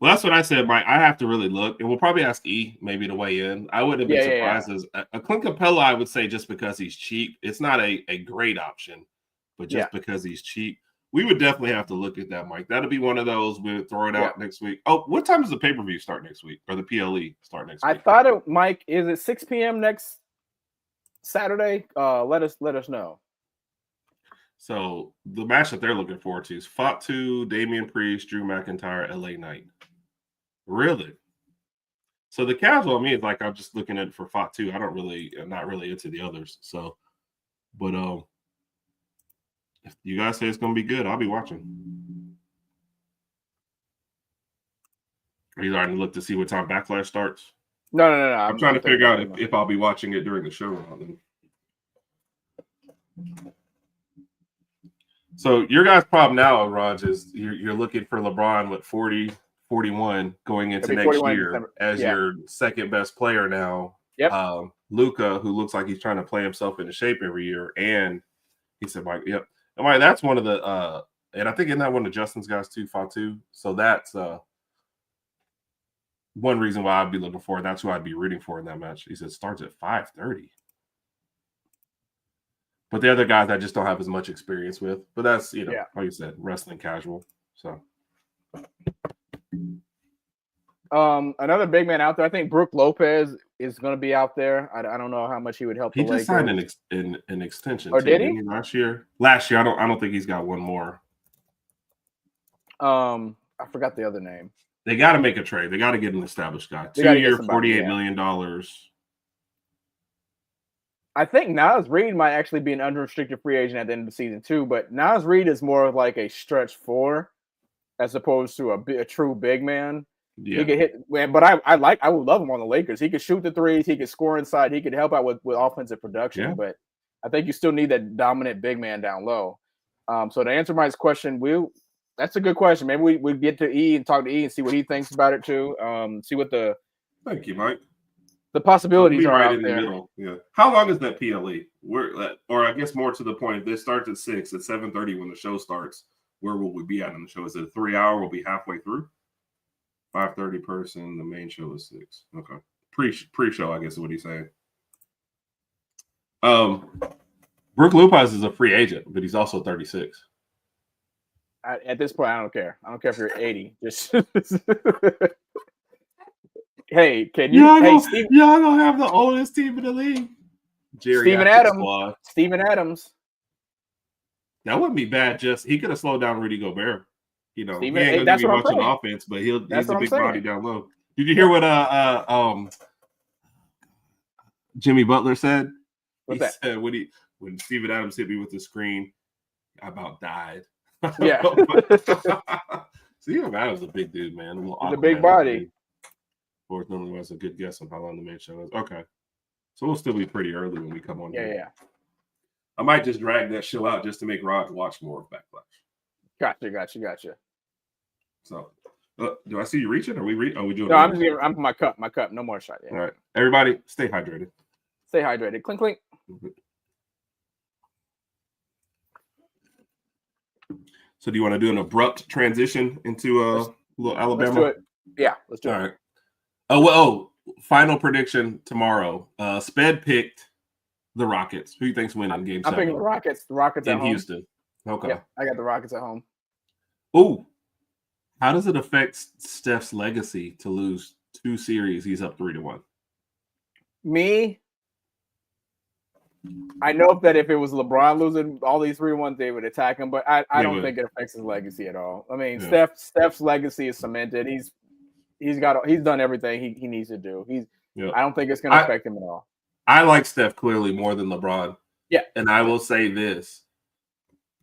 well, that's what I said, Mike. I have to really look, and we'll probably ask E maybe to weigh in. I wouldn't have been surprised as a Clint Capella. I would say just because he's cheap, it's not a great option, but just because he's cheap, we would definitely have to look at that, Mike. That'll be one of those. We'll throw it out next week. Oh, what time does the pay-per-view start next week, or the PLE start next week? I thought Mike, is it 6 p.m. next Saturday? Let us know. So the match that they're looking forward to is Fatu, Damian Priest, Drew McIntyre, LA Knight. Really? So the casual me is like I'm just looking at it for Fatu. I'm not really into the others. So, but if you guys say it's gonna be good, I'll be watching. Are you starting to look to see what time Backlash starts? No. I'm trying to figure out if I'll be watching it during the show or not. So your guys' problem now, Rodg, is you're looking for LeBron with 40, 41 going into next year as your second best player now. Yep. Luka, who looks like he's trying to play himself into shape every year, and he said, "Mike, yep." And Mike, that's one of the, and I think isn't that one of Justin's guys too, Fatu. So that's one reason why I'd be looking for. That's who I'd be rooting for in that match. He said starts at 5:30. But the other guys I just don't have as much experience with. But that's, like you said, wrestling casual. So another big man out there. I think Brook Lopez is going to be out there. I don't know how much he would help. He just signed an extension. Or did he? Last year, I don't think he's got one more. I forgot the other name. They got to make a trade. They got to get an established guy. 2-year, $48 million. I think Naz Reid might actually be an unrestricted free agent at the end of the season too, but Naz Reid is more of like a stretch four as opposed to a true big man. Yeah. He could hit, but I would love him on the Lakers. He could shoot the threes, he could score inside, he could help out with offensive production, but I think you still need that dominant big man down low. So to answer Mike's question, that's a good question. Maybe we get to E and talk to E and see what he thinks about it too. See what Thank you, Mike. The possibilities are right out in there. The middle. Yeah. How long is that PLE? Or I guess more to the point, if this starts at 6, at 7:30 when the show starts, where will we be at on the show? Is it a 3-hour? We'll be halfway through. 5:30 person. The main show is 6. Okay. Pre-show, I guess is what he's saying. Brook Lopez is a free agent, but he's also 36. At this point, I don't care. I don't care if you're 80. Just hey, can you? Y'all gonna have the oldest team in the league. Steven Adams. That wouldn't be bad. Just he could have slowed down Rudy Gobert. He ain't gonna that's give you what much I'm on saying. offense, but he's a big body down low. Did you hear what Jimmy Butler said? What's that? Said when Steven Adams hit me with the screen, I about died. Yeah. Steven Adams is a big dude, man. He's a big body. Fourth normally was a good guess on how long the main show is. Okay. So we'll still be pretty early when we come on here. Yeah. I might just drag that show out just to make Rodg watch more of Backlash. Gotcha. So, do I see you reaching? Are we doing? No, I'm my cup. No more shot. Yeah. All right, everybody, stay hydrated. Stay hydrated. Clink, clink. Mm-hmm. So, do you want to do an abrupt transition into a little Alabama? Let's do it. Yeah, let's do it. All right. Oh, final prediction tomorrow. Sped picked the Rockets. Who do you think's winning Game 7? I'm picking the Rockets. The Rockets in Houston. Okay. Yeah, I got the Rockets at home. Ooh. How does it affect Steph's legacy to lose 2 series? He's up 3-1. Me, I know that if it was LeBron losing all these 3-1s, they would attack him, but I don't think it affects his legacy at all. I mean, Steph's legacy is cemented. He's done everything he needs to do. I don't think it's going to affect him at all. I like Steph clearly more than LeBron. Yeah. And I will say this.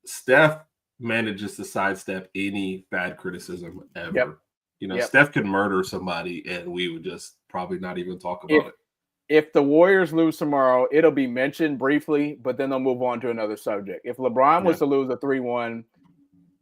Steph manages to sidestep any bad criticism ever. Yep. Steph could murder somebody and we would just probably not even talk about it. If the Warriors lose tomorrow, it'll be mentioned briefly, but then they'll move on to another subject. If LeBron was to lose a 3-1,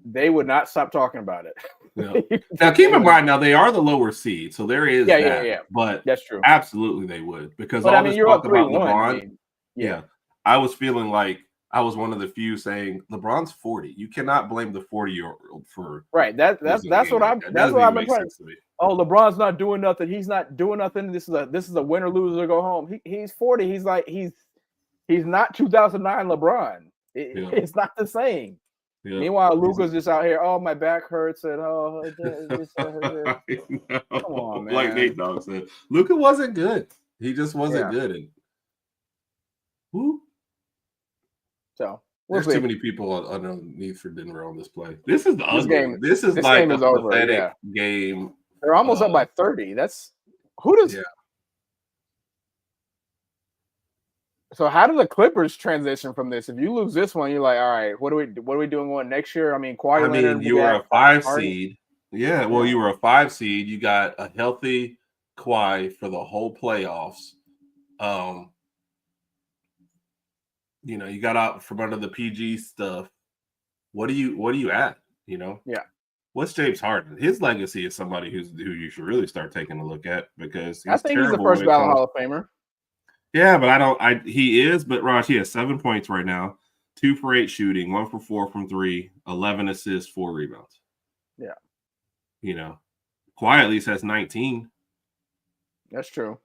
they would not stop talking about it. Yeah. Now, keep in mind, they are the lower seed, so there is that. Yeah. But that's true. Absolutely, they would because all this talk about LeBron. Yeah, I was feeling like I was one of the few saying LeBron's 40. You cannot blame the 40-year-old for that's what I've been playing. Oh, LeBron's not doing nothing. He's not doing nothing. This is a win or lose or go home. He's 40. He's not 2009 LeBron. It's not the same. Yeah. Meanwhile, Luka's just out here. Oh, my back hurts, and come on, man. Like Nate Dogg said, Luka wasn't good. He just wasn't good. And who? So there's too many people underneath for Denver on this play. This is the ugly game. This is like a pathetic game. They're almost up by 30. That's who does. Yeah. So how do the Clippers transition from this? If you lose this one, you're like, all right, what are we doing on next year? I mean, you were a 5 seed. Yeah, well, you were a 5 seed. You got a healthy Kawhi for the whole playoffs. You got out from under the PG stuff. What are you at? Yeah. What's James Harden? His legacy is somebody who you should really start taking a look at because I think he's the first ballot Hall of Famer. Yeah, but he is, but Raj, he has 7 points right now, 2 for 8 shooting, 1 for 4 from 3, 11 assists, 4 rebounds. Yeah. Kawhi at least has 19. That's true.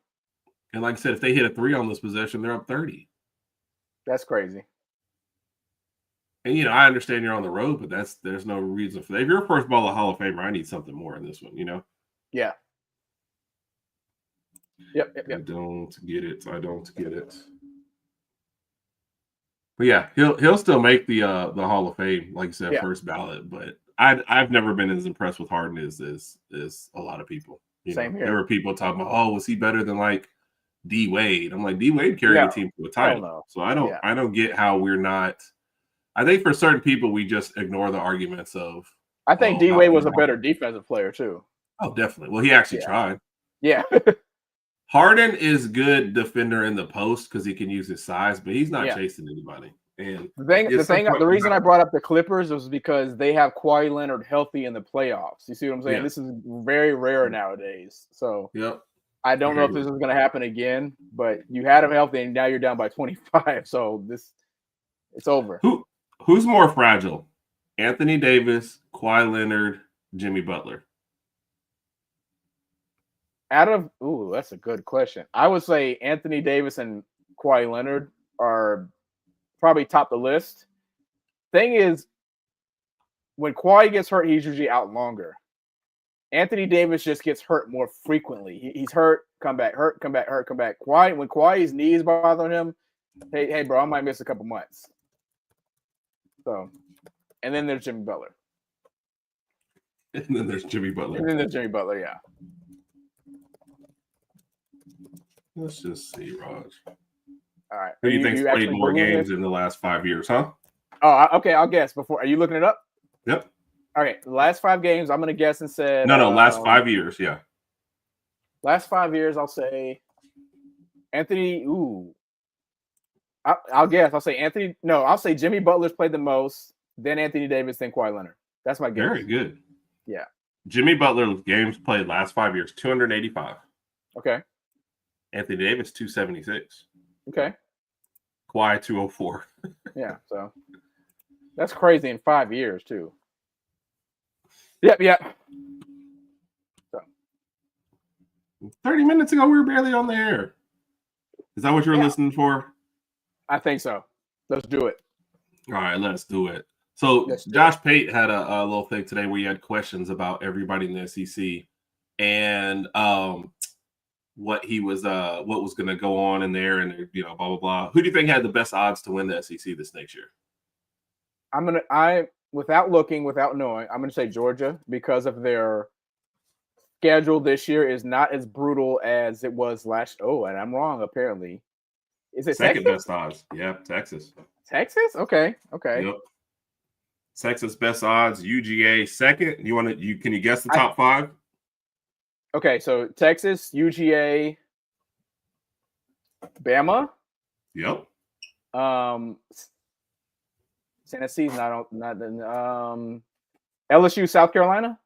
And like I said, if they hit a 3 on this possession, they're up 30. That's crazy. And I understand you're on the road, but there's no reason for that. If you're a first ballot Hall of Famer, I need something more in this one, Yeah. Yep. I don't get it. But yeah, he'll still make the Hall of Fame, like you said, first ballot. But I've never been as impressed with Harden as a lot of people. Same here. There were people talking about, oh, was he better than like D Wade? I'm like, D Wade carried a team to a title. So I don't get how we're not. I think for certain people we just ignore the arguments of. I think D Wade was a better defensive player too. Oh, definitely. Well, he actually tried. Yeah. Harden is good defender in the post because he can use his size, but he's not chasing anybody. And the reason I brought up the Clippers was because they have Kawhi Leonard healthy in the playoffs. You see what I'm saying? Yeah. This is very rare nowadays. So I don't know if this is going to happen again, but you had him healthy and now you're down by 25. So it's over. Who's more fragile? Anthony Davis, Kawhi Leonard, Jimmy Butler? That's a good question. I would say Anthony Davis and Kawhi Leonard are probably top the list. Thing is, when Kawhi gets hurt, he's usually out longer. Anthony Davis just gets hurt more frequently. He's hurt, come back, hurt, come back, hurt, come back. When Kawhi's knees bother him, hey, bro, I might miss a couple months. So, and then there's Jimmy Butler. And then there's Jimmy Butler. Yeah. Let's just see, Rodg. All right. Who do you think's played more games in the last 5 years, huh? Oh, okay. I'll guess. Are you looking it up? Yep. All right. The last 5 games, I'm going to guess and say. No, last 5 years, yeah. Last 5 years, I'll say Anthony. I'll guess. I'll say Anthony. No, I'll say Jimmy Butler's played the most, then Anthony Davis, then Kawhi Leonard. That's my guess. Very good. Yeah. Jimmy Butler games played last 5 years, 285. Okay. Anthony Davis, 276. Okay. Kawhi, 204. Yeah, so that's crazy in 5 years, too. Yep. So 30 minutes ago, we were barely on the air. Is that what you're listening for? I think so. Let's do it. All right, let's do it. So Josh Pate had a little thing today where he had questions about everybody in the SEC and what was going to go on in there and blah blah blah. Who do you think had the best odds to win the SEC this next year? Without knowing, I'm gonna say Georgia because of their schedule this year is not as brutal as it was last. Oh, and I'm wrong apparently. Is it second Texas? Best odds? Yeah, Texas. Texas? Okay. Yep. Texas best odds. UGA second. Can you guess the top 5? Okay, so Texas, UGA, Bama. Yep. Tennessee's not LSU, South Carolina.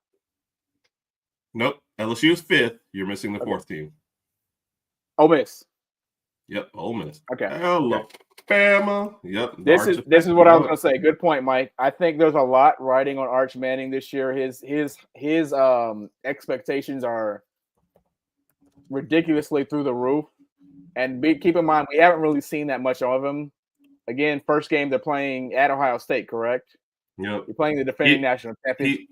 Nope. LSU is 5th. You're missing the 4th team. Ole Miss. Yep, Ole Miss. Okay. Alabama. Yep. This is what I was going to say. Good point, Mike. I think there's a lot riding on Arch Manning this year. His expectations are ridiculously through the roof. And keep in mind, we haven't really seen that much of him. Again, first game they're playing at Ohio State, correct? Yep. You're playing the defending national champion.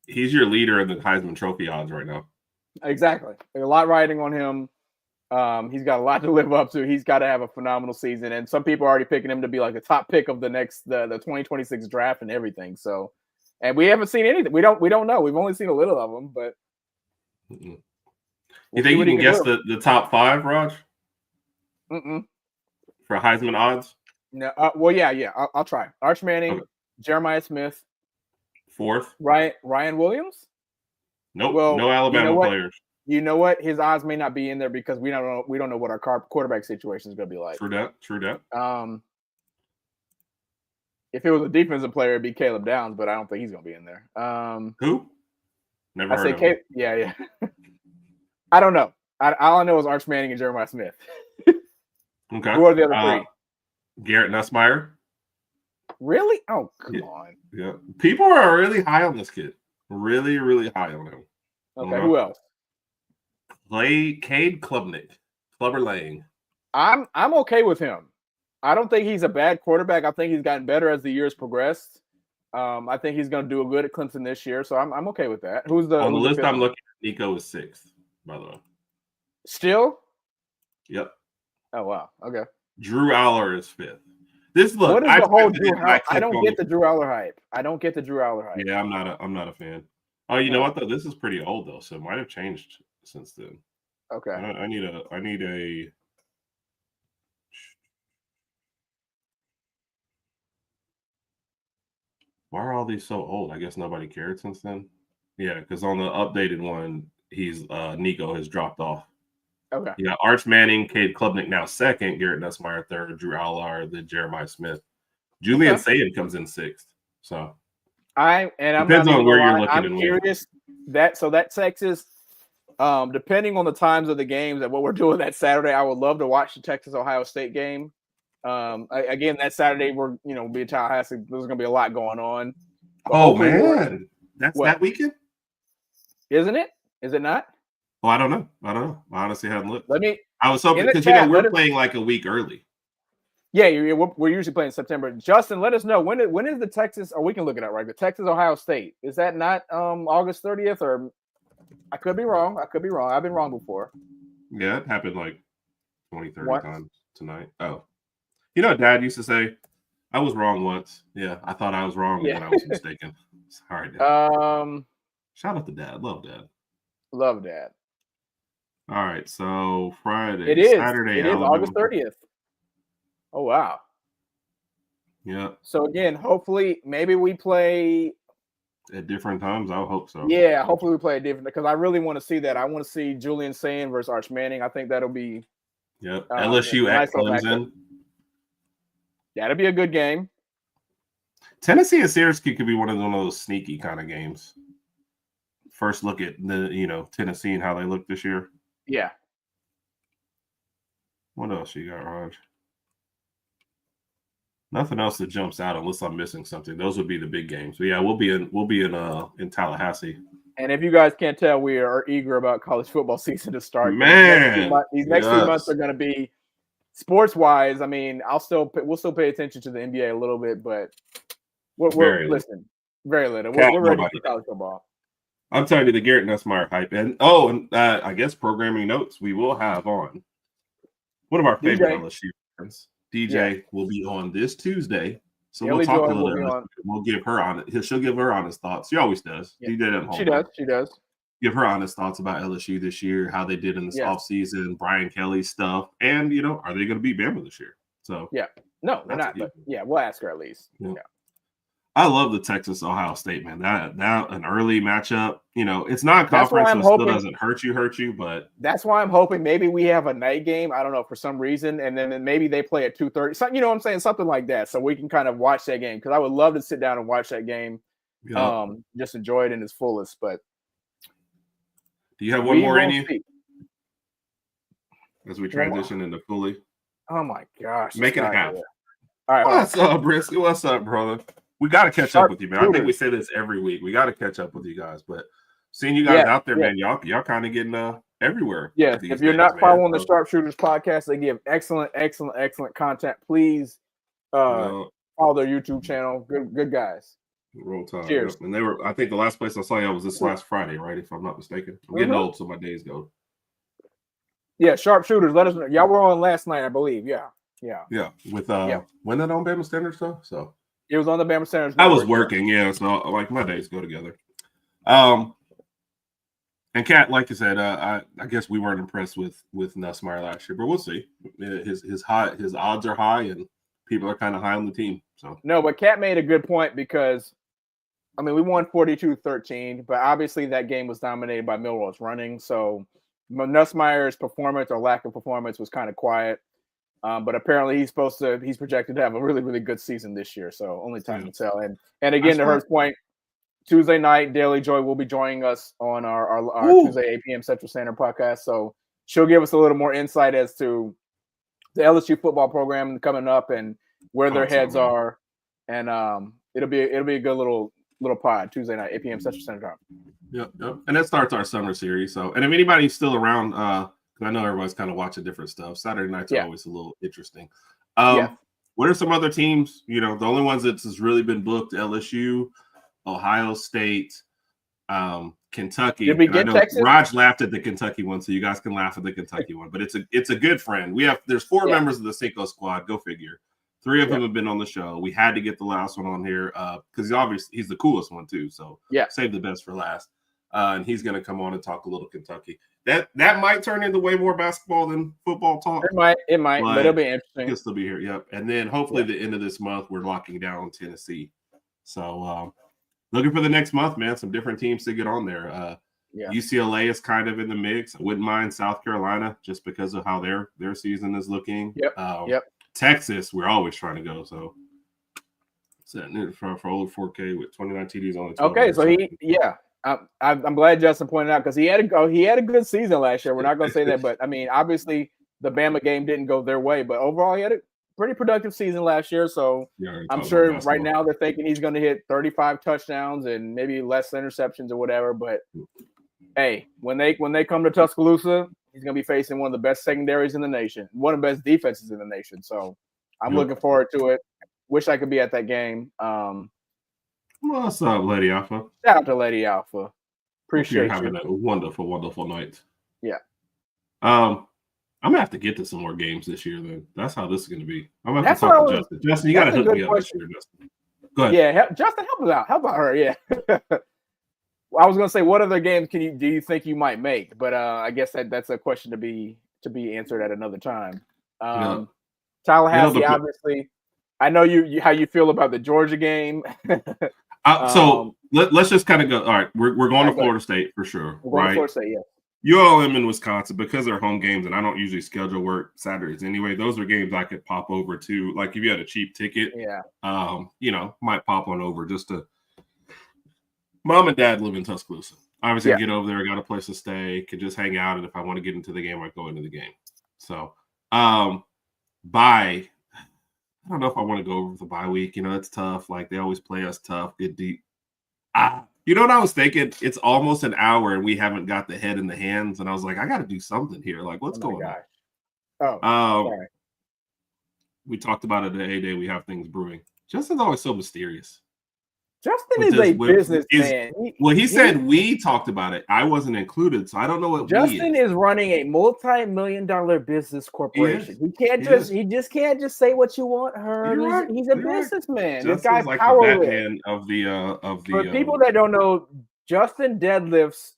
He's your leader in the Heisman Trophy odds right now. Exactly. There's a lot riding on him. He's got a lot to live up to. He's got to have a phenomenal season, and some people are already picking him to be like the top pick of the 2026 draft and everything. So, and we haven't seen anything. We don't know. We've only seen a little of him, but you think you can guess the top 5, Rodg? For Heisman odds? No. Well, yeah. I'll try. Arch Manning, okay. Jeremiah Smith, 4th. Ryan Williams? Nope. Well, no Alabama players. You know what? His odds may not be in there because we don't know what our quarterback situation is going to be like. True that. If it was a defensive player, it'd be Caleb Downs, but I don't think he's going to be in there. Who? Never heard of him. Yeah. I don't know. All I know is Arch Manning and Jeremiah Smith. Okay. Who are the other three? Garrett Nussmeier. Really? Oh, come on. Yeah. People are really high on this kid. Really, really high on him. Okay. Who else? Cade Klubnik. Clubber Lang. I'm okay with him. I don't think he's a bad quarterback. I think he's gotten better as the years progressed. I think he's going to do good at Clemson this year, so I'm okay with that. Who's the list I'm looking at? Nico is 6th, by the way. Still? Yep. Oh wow. Okay. Drew Aller is 5th. What is the whole Drew hype? I don't get the Drew Aller hype. Yeah, I'm not a fan. Oh, you know what though? This is pretty old though, so it might have changed since then. Okay. I need a. Why are all these so old? I guess nobody cared since then. Yeah, because on the updated one, he's Nico has dropped off. Okay. Yeah, Arch Manning, Cade Klubnik now 2nd, Garrett Nussmeier 3rd, Drew Aller, then Jeremiah Smith. Julian Sayin comes in 6th. So depends on where you're looking. I'm curious that Texas, depending on the times of the games that what we're doing that Saturday, I would love to watch the Texas Ohio State game. Again, that Saturday we're be in Tallahassee. There's going to be a lot going on. Oh man, that's that weekend, isn't it? Is it not? Oh, I don't know. I honestly haven't looked. I was hoping because we're playing like a week early. Yeah, we're usually playing in September. Justin, let us know when is the Texas, or we can look it up, right? The Texas Ohio State, is that not August 30th? Or I could be wrong. I've been wrong before. Yeah, it happened like 20, 30 times tonight. Oh, Dad used to say, "I was wrong once." Yeah, I thought I was wrong when I was mistaken. Sorry, Dad. Shout out to Dad. Love Dad. Love Dad. All right, so Friday, Saturday, it is August 30th. Oh wow. Yeah. So again, hopefully, maybe we play at different times. I hope so. Yeah, hopefully we play it different because I really want to see that. I want to see Julian Sayin versus Arch Manning. I think that'll be. Yep. LSU at Clemson. That'll be a good game. Tennessee and Syracuse could be one of those sneaky kind of games. First look at the Tennessee and how they look this year. Yeah. What else you got, Rodg? Nothing else that jumps out unless I'm missing something. Those would be the big games. But yeah, we'll be in Tallahassee. And if you guys can't tell, we are eager about college football season to start. Man, these next 2 months are going to be sports wise. I mean, we'll still pay attention to the NBA a little bit, but we're listening very little. We're ready for college football. I'm telling you the Garrett Nussmeier hype. And I guess programming notes we will have on one of our favorite LSU friends. DJ will be on this Tuesday. So we'll talk a little bit. We'll give her she'll give her honest thoughts. She always does. Yeah. DJ doesn't hold She does. Give her honest thoughts about LSU this year, how they did in this offseason, Brian Kelly stuff, and are they going to beat Bama this year? So no, they're not. But we'll ask her at least. Yeah. I love the Texas Ohio State, man. That an early matchup. It's not conference, so it still doesn't hurt you, but that's why I'm hoping maybe we have a night game. I don't know, for some reason, and then maybe they play at 2:30. So, what I'm saying, something like that, so we can kind of watch that game because I would love to sit down and watch that game. Just enjoy it in its fullest. But do you have one more in you as we transition into fully? Oh my gosh! Make it a half. All right. What's up, Brisky? What's up, brother? We got to catch up with you, man. I think we say this every week. We got to catch up with you guys. But seeing you guys out there, man, y'all kind of getting everywhere. Yeah. If you're not following the Sharpshooters podcast, they give excellent content. Please follow their YouTube channel. Good guys. Roll Tide. Cheers. Yep. And I think the last place I saw y'all was this last Friday, right? If I'm not mistaken. I'm getting old, so my days go. Yeah, Sharpshooters. Let us know. Y'all were on last night, I believe. Yeah. With when that on Bama Standard stuff, so. It was on the Bama Standards. I was working, so like my days go together. And Kat, like you said, I guess we weren't impressed with Nussmeier last year, but we'll see. His odds are high, and people are kind of high on the team. So no, but Kat made a good point because I mean, we won 42-13, but obviously that game was dominated by Millwall's running. So Nussmeier's performance or lack of performance was kind of quiet. But apparently he's projected to have a really, really good season this year. So only time to tell. And again, to Herb's point, Tuesday night, Daily Joy will be joining us on our Tuesday 8 p.m. Central Standard podcast. So she'll give us a little more insight as to the LSU football program coming up and where their heads are. And it'll be a good little pod Tuesday night, 8 p.m. Central Standard Time. Yep. And that starts our summer series. So, and if anybody's still around, because I know everyone's kind of watching different stuff. Saturday nights are always a little interesting. What are some other teams? You know, the only ones that's really been booked: LSU, Ohio State, Kentucky. Did we get Texas? Rodg laughed at the Kentucky one, so you guys can laugh at the Kentucky one. But it's a good friend. There's 4 members of the Cinco squad. Go figure. 3 of them have been on the show. We had to get the last one on here because he's the coolest one too. So save the best for last. And he's going to come on and talk a little Kentucky. That might turn into way more basketball than football talk. It might, but it'll be interesting. He'll still be here. Yep. And then hopefully the end of this month we're locking down Tennessee. So looking for the next month, man. Some different teams to get on there. UCLA is kind of in the mix. I wouldn't mind South Carolina just because of how their season is looking. Texas, we're always trying to go. So for old 4K with 29 TDs on the okay. So I'm glad Justin pointed out because he had a good season last year. We're not going to say that, but I mean, obviously the Bama game didn't go their way, but overall he had a pretty productive season last year. So I'm sure right now they're thinking he's going to hit 35 touchdowns and maybe less interceptions or whatever. But hey, when they come to Tuscaloosa, he's going to be facing one of the best secondaries in the nation, one of the best defenses in the nation. So I'm looking forward to it. Wish I could be at that game. What's up, Lady Alpha? Shout out to Lady Alpha. Appreciate you having a wonderful, wonderful night. Yeah. I'm gonna have to get to some more games this year. Then that's how this is gonna be. I'm gonna have to talk to Justin. Justin, you gotta hook me up this year, Justin. Go ahead. Yeah, Justin, help us out. Help out her. Yeah. I was gonna say, what other games do you think you might make? But I guess that's a question to be answered at another time. Tallahassee, obviously. I know you how you feel about the Georgia game. So let's just kind of go. All right, we're going to Florida State for sure. We're going to Florida State, ULM in Wisconsin, because they're home games, and I don't usually schedule work Saturdays anyway. Those are games I could pop over to. Like if you had a cheap ticket, might pop on over just to. Mom and Dad live in Tuscaloosa. Obviously, get over there, got a place to stay, could just hang out, and if I want to get into the game, I go into the game. So, I don't know if I want to go over the bye week. You know, it's tough. Like they always play us tough, get deep. You know what I was thinking? It's almost an hour and we haven't got the head in the hands. And I was like, I got to do something here. Like, what's going on? Sorry. We talked about it the A-Day. We have things brewing. Justin's always so mysterious. Justin is a businessman. He said we talked about it. I wasn't included, so I don't know what Justin is running a multi-million-dollar business corporation. He just can't just say what you want. He's a businessman. This guy's like powerless. For people that don't know, Justin deadlifts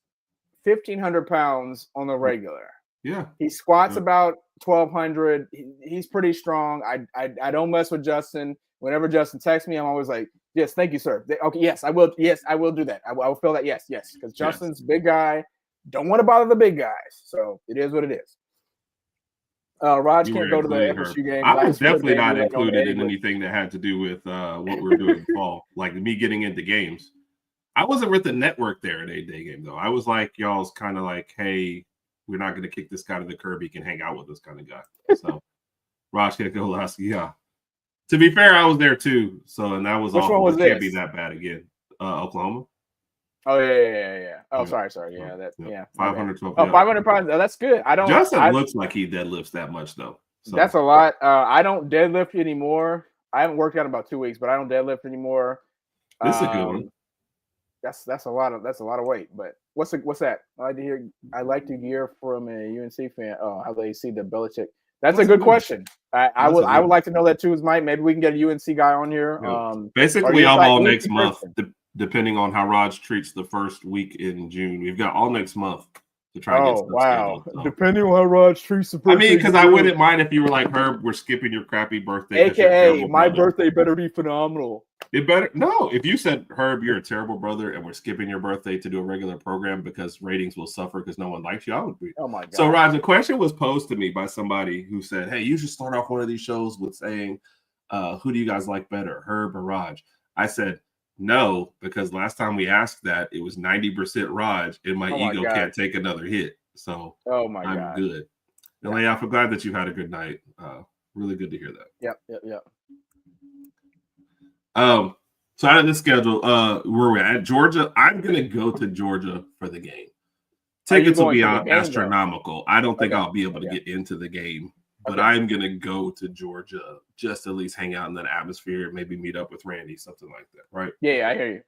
1,500 pounds on the regular. Yeah, he squats about 1,200. He's pretty strong. I don't mess with Justin. Whenever Justin texts me, I'm always like, yes, thank you, sir. Okay, yes, I will. Yes, I will do that. I will feel that. Yes, because Justin's a big guy. Don't want to bother the big guys. So it is what it is. Rodg can't go to the FSU game. I was definitely not included in anything that had to do with what we're doing in the fall, like me getting into games. I wasn't with the network there at A-Day game, though. I was like, y'all's kind of like, hey, we're not going to kick this guy to the curb. He can hang out with this kind of guy. So Rodg can't go last. Yeah. To be fair, I was there too. So, and that was Which awful. one was it can't this? be that bad again. Oklahoma. Oh yeah. Oh, sorry. Yeah. 512. Oh, 500 pounds. Oh, that's good. Justin looks like he deadlifts that much though. So. That's a lot. I don't deadlift anymore. I haven't worked out in about 2 weeks, but I don't deadlift anymore. This is a good one. That's a lot of weight. But what's that? I like to hear from a UNC fan. Oh, how they see the Belichick. That's a good question. I would like to know that too, Mike. Maybe we can get a UNC guy on here. Basically, we have all next month, depending on how Rodg treats the first week in June. We've got all next month to try and get stuff scheduled. So. Depending on how Rodg treats the birthday. I mean, because I wouldn't mind if you were like, Herb, we're skipping your crappy birthday. AKA, my birthday better be phenomenal. It better no. If you said, Herb, you're a terrible brother, and we're skipping your birthday to do a regular program because ratings will suffer because no one likes you, I would be. Oh my god. So, Rodg, the question was posed to me by somebody who said, "Hey, you should start off one of these shows with saying, who do you guys like better, Herb or Rodg?" I said, no, because last time we asked that, it was 90% Rodg, and my ego can't take another hit. So, I'm good. And I'm glad that you had a good night. Really good to hear that. Yep. So out of the schedule, where we're at Georgia, I'm gonna go to Georgia for the game. Tickets will be astronomical. I don't think I'll be able to get into the game, but I'm gonna go to Georgia just at least hang out in that atmosphere, maybe meet up with Randy, something like that, right? Yeah, I hear you.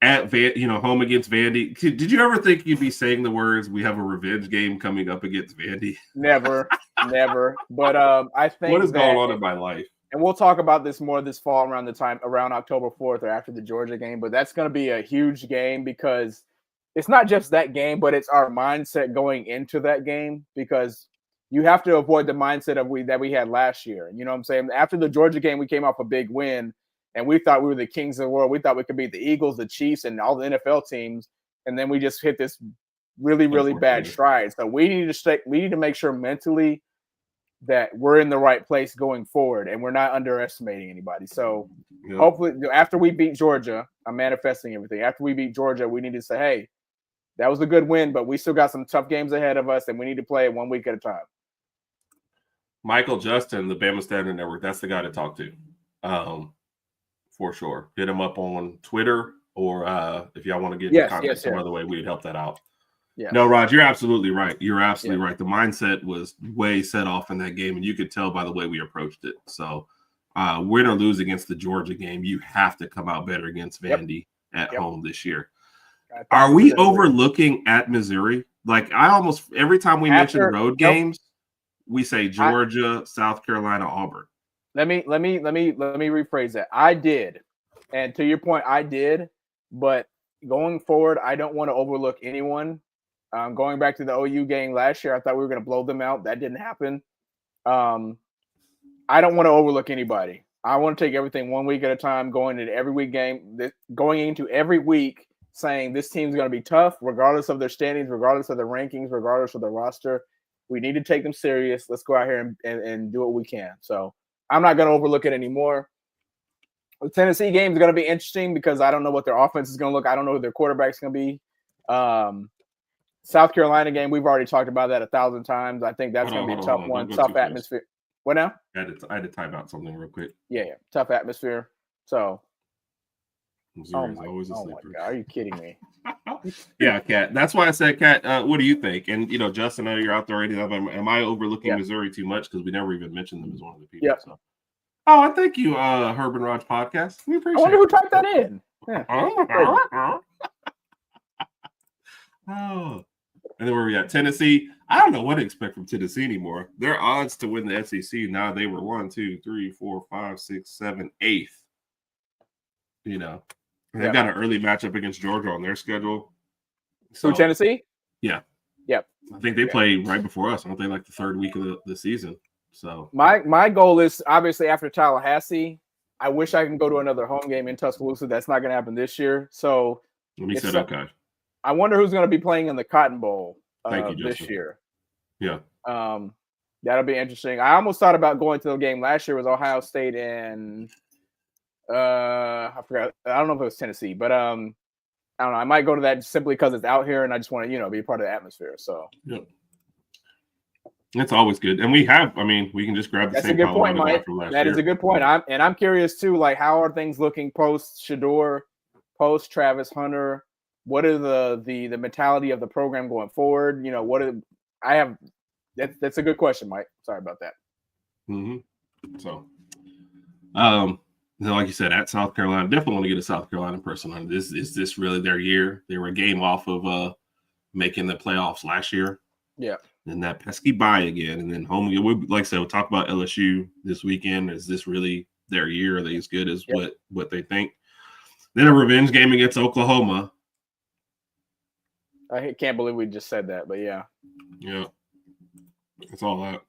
At home against Vandy. Did you ever think you'd be saying the words, "We have a revenge game coming up against Vandy"? Never. But I think what is going on in my life? And we'll talk about this more this fall around October 4th or after the Georgia game. But that's going to be a huge game because it's not just that game, but it's our mindset going into that game, because you have to avoid the mindset that we had last year. You know what I'm saying? After the Georgia game, we came off a big win, and we thought we were the kings of the world. We thought we could beat the Eagles, the Chiefs, and all the NFL teams. And then we just hit this really, really bad stride. So we need to make sure mentally that we're in the right place going forward, and we're not underestimating anybody. So hopefully after we beat Georgia, I'm manifesting everything. After we beat Georgia, we need to say, hey, that was a good win, but we still got some tough games ahead of us, and we need to play it 1 week at a time. Michael Justin, the Bama Standard Network, that's the guy to talk to, for sure. Hit him up on Twitter, or if y'all want to get in contact some other way, we'd help that out. Yeah. No, Rodg, you're absolutely right. You're absolutely right. The mindset was way set off in that game, and you could tell by the way we approached it. So, win or lose against the Georgia game, you have to come out better against Vandy at home this year. Are we overlooking at Missouri? Like, I almost every time we mention road games, we say Georgia, South Carolina, Auburn. Let me rephrase that. I did, and to your point, I did. But going forward, I don't want to overlook anyone. Going back to the OU game last year, I thought we were going to blow them out. That didn't happen. I don't want to overlook anybody. I want to take everything 1 week at a time, going into every week game, going into every week saying this team's going to be tough, regardless of their standings, regardless of their rankings, regardless of their roster. We need to take them serious. Let's go out here and do what we can. So I'm not going to overlook it anymore. The Tennessee game is going to be interesting because I don't know what their offense is going to look. I don't know who their quarterback's going to be. South Carolina game, we've already talked about that 1,000 times. I think that's going to be a tough one. Tough atmosphere. What now? I had to time out something real quick. Yeah. Tough atmosphere. So. Missouri's always a sleeper. Oh my God, are you kidding me? Yeah, Kat. That's why I said, Kat, what do you think? And, Justin, I know you're out there already. Am I overlooking Missouri too much? Because we never even mentioned them as one of the people. Yeah. So. Oh, I thank you, HerbNRodg podcast. We appreciate it. I wonder who typed that in. Yeah. Oh. And then where we at? Tennessee. I don't know what to expect from Tennessee anymore. Their odds to win the SEC now, they were 1, 2, 3, 4, 5, 6, 7, 8th. They've got an early matchup against Georgia on their schedule. So Tennessee? Yeah. Yep. I think they play right before us. Aren't they like the third week of the season? So my goal is obviously after Tallahassee, I wish I can go to another home game in Tuscaloosa. That's not going to happen this year. So let me set okay. I wonder who's going to be playing in the Cotton Bowl this year. Yeah. That'll be interesting. I almost thought about going to the game last year. It was Ohio State and I forgot. I don't know if it was Tennessee, but I don't know. I might go to that simply because it's out here and I just want to, be a part of the atmosphere. So it's always good. And we can just grab the same. That's a good point, Mike. That is a good point. I'm curious too, like how are things looking post Shador, post Travis Hunter? What is the mentality of the program going forward? That's a good question, Mike. Sorry about that. Mm-hmm. So, like you said, at South Carolina, definitely want to get a South Carolina person on this. Is this really their year? They were a game off of making the playoffs last year. Yeah. And that pesky bye again, and then home again. Like I said, we'll talk about LSU this weekend. Is this really their year? Are they as good as what they think? Then a revenge game against Oklahoma. I can't believe we just said that, but yeah. Yeah. That's all that.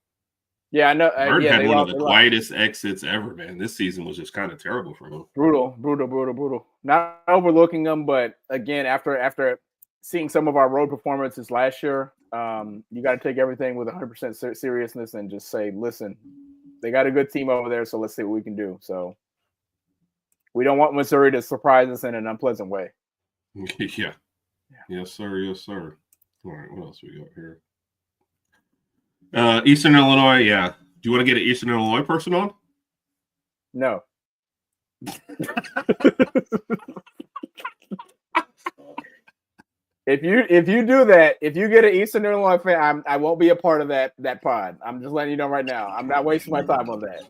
Yeah, I know. Bird yeah, had one of the quietest exits ever, man. This season was just kind of terrible for him. Brutal. Not overlooking them, but again, after seeing some of our road performances last year, you got to take everything with 100% seriousness and just say, listen, they got a good team over there, so let's see what we can do. So we don't want Missouri to surprise us in an unpleasant way. Yeah. Yes, sir. Yes, sir. All right, what else we got here? Eastern Illinois, yeah. Do you want to get an Eastern Illinois person on? No. If you do that, if you get an Eastern Illinois fan, I won't be a part of that pod. I'm just letting you know right now. I'm not wasting my time on that.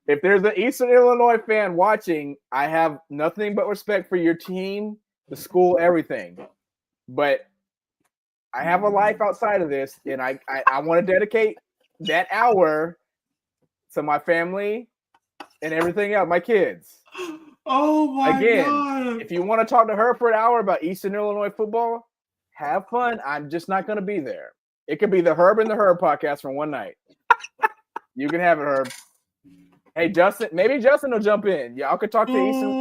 If there's an Eastern Illinois fan watching, I have nothing but respect for your team, the school, everything. But I have a life outside of this, and I want to dedicate that hour to my family and everything else, my kids. Oh my God. If you want to talk to her for an hour about Eastern Illinois football, have fun. I'm just not going to be there. It could be the Herb and the Herb podcast for one night. You can have it, Herb. Hey, Justin, maybe Justin will jump in. Y'all could talk to Eastern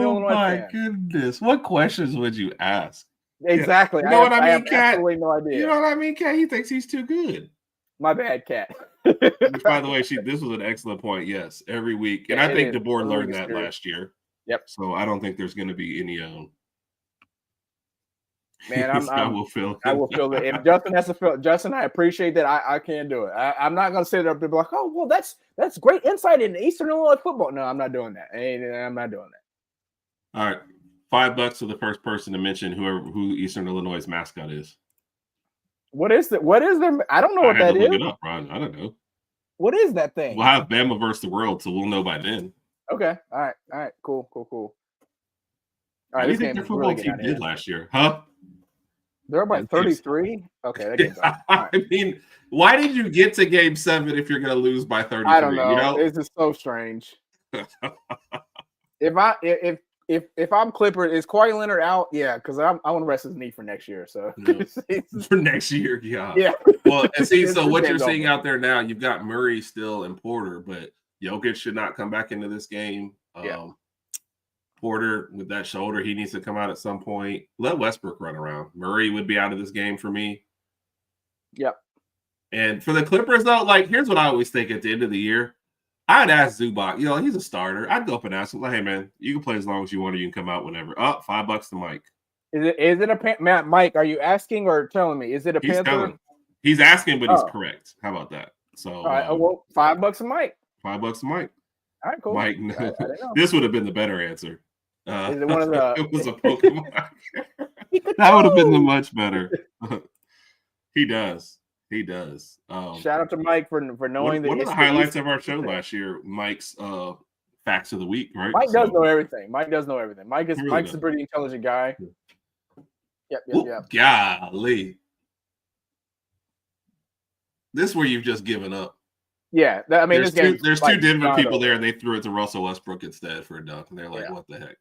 Illinois fan. Oh my goodness. What questions would you ask? Exactly. You know what I mean, have Cat? absolutely no idea. You know what I mean, Cat? He thinks he's too good. My bad, Cat. By the way, this was an excellent point. Yes, every week. And I think DeBoer learned that last year. Yep. So I don't think there's going to be any man, I will feel that. If Justin has to feel, Justin, I appreciate that. I can't do it. I'm not going to sit there and be like, oh, well, that's great insight in Eastern Illinois football. No, I'm not doing that. I'm not doing that. All right. $5 to the first person to mention who Eastern Illinois' mascot is. What is that? What is their? I don't know what that is. Look it up, Ron. I don't know. What is that thing? We'll have Bama versus the world, so we'll know by then. Okay. All right. Cool. All right. What do you think their football team did last year? Huh? They're about 33. Okay. I mean, why did you get to game 7 if you're going to lose by 33? I don't know. You know? It's just so strange. If I'm Clipper, is Kawhi Leonard out? Yeah, because I want to rest his knee for next year. So for next year, yeah. Well, and see, so what you're seeing out there now, you've got Murray still and Porter, but Jokic should not come back into this game. Porter with that shoulder, he needs to come out at some point. Let Westbrook run around. Murray would be out of this game for me. Yep. And for the Clippers, though, like here's what I always think at the end of the year. I'd ask Zubac, he's a starter. I'd go up and ask him, like, hey, man, you can play as long as you want, or you can come out whenever. $5 to Mike. Is it a Mike? Are you asking or telling me? Is it a Panther? He's asking, but he's correct. How about that? So, all right. Well, $5 to Mike. $5 to Mike. All right, cool. Mike, this would have been the better answer. Is it one of the? It was a Pokemon. That would have been the much better. He does. Shout out to Mike for knowing one of the highlights of our show last year. Mike's facts of the week, right? Mike does know everything. Mike's a pretty intelligent guy. Yep. Golly, this is where you've just given up. Yeah, there's two Denver people there, and they threw it to Russell Westbrook instead for a dunk, and they're like, "What the heck?"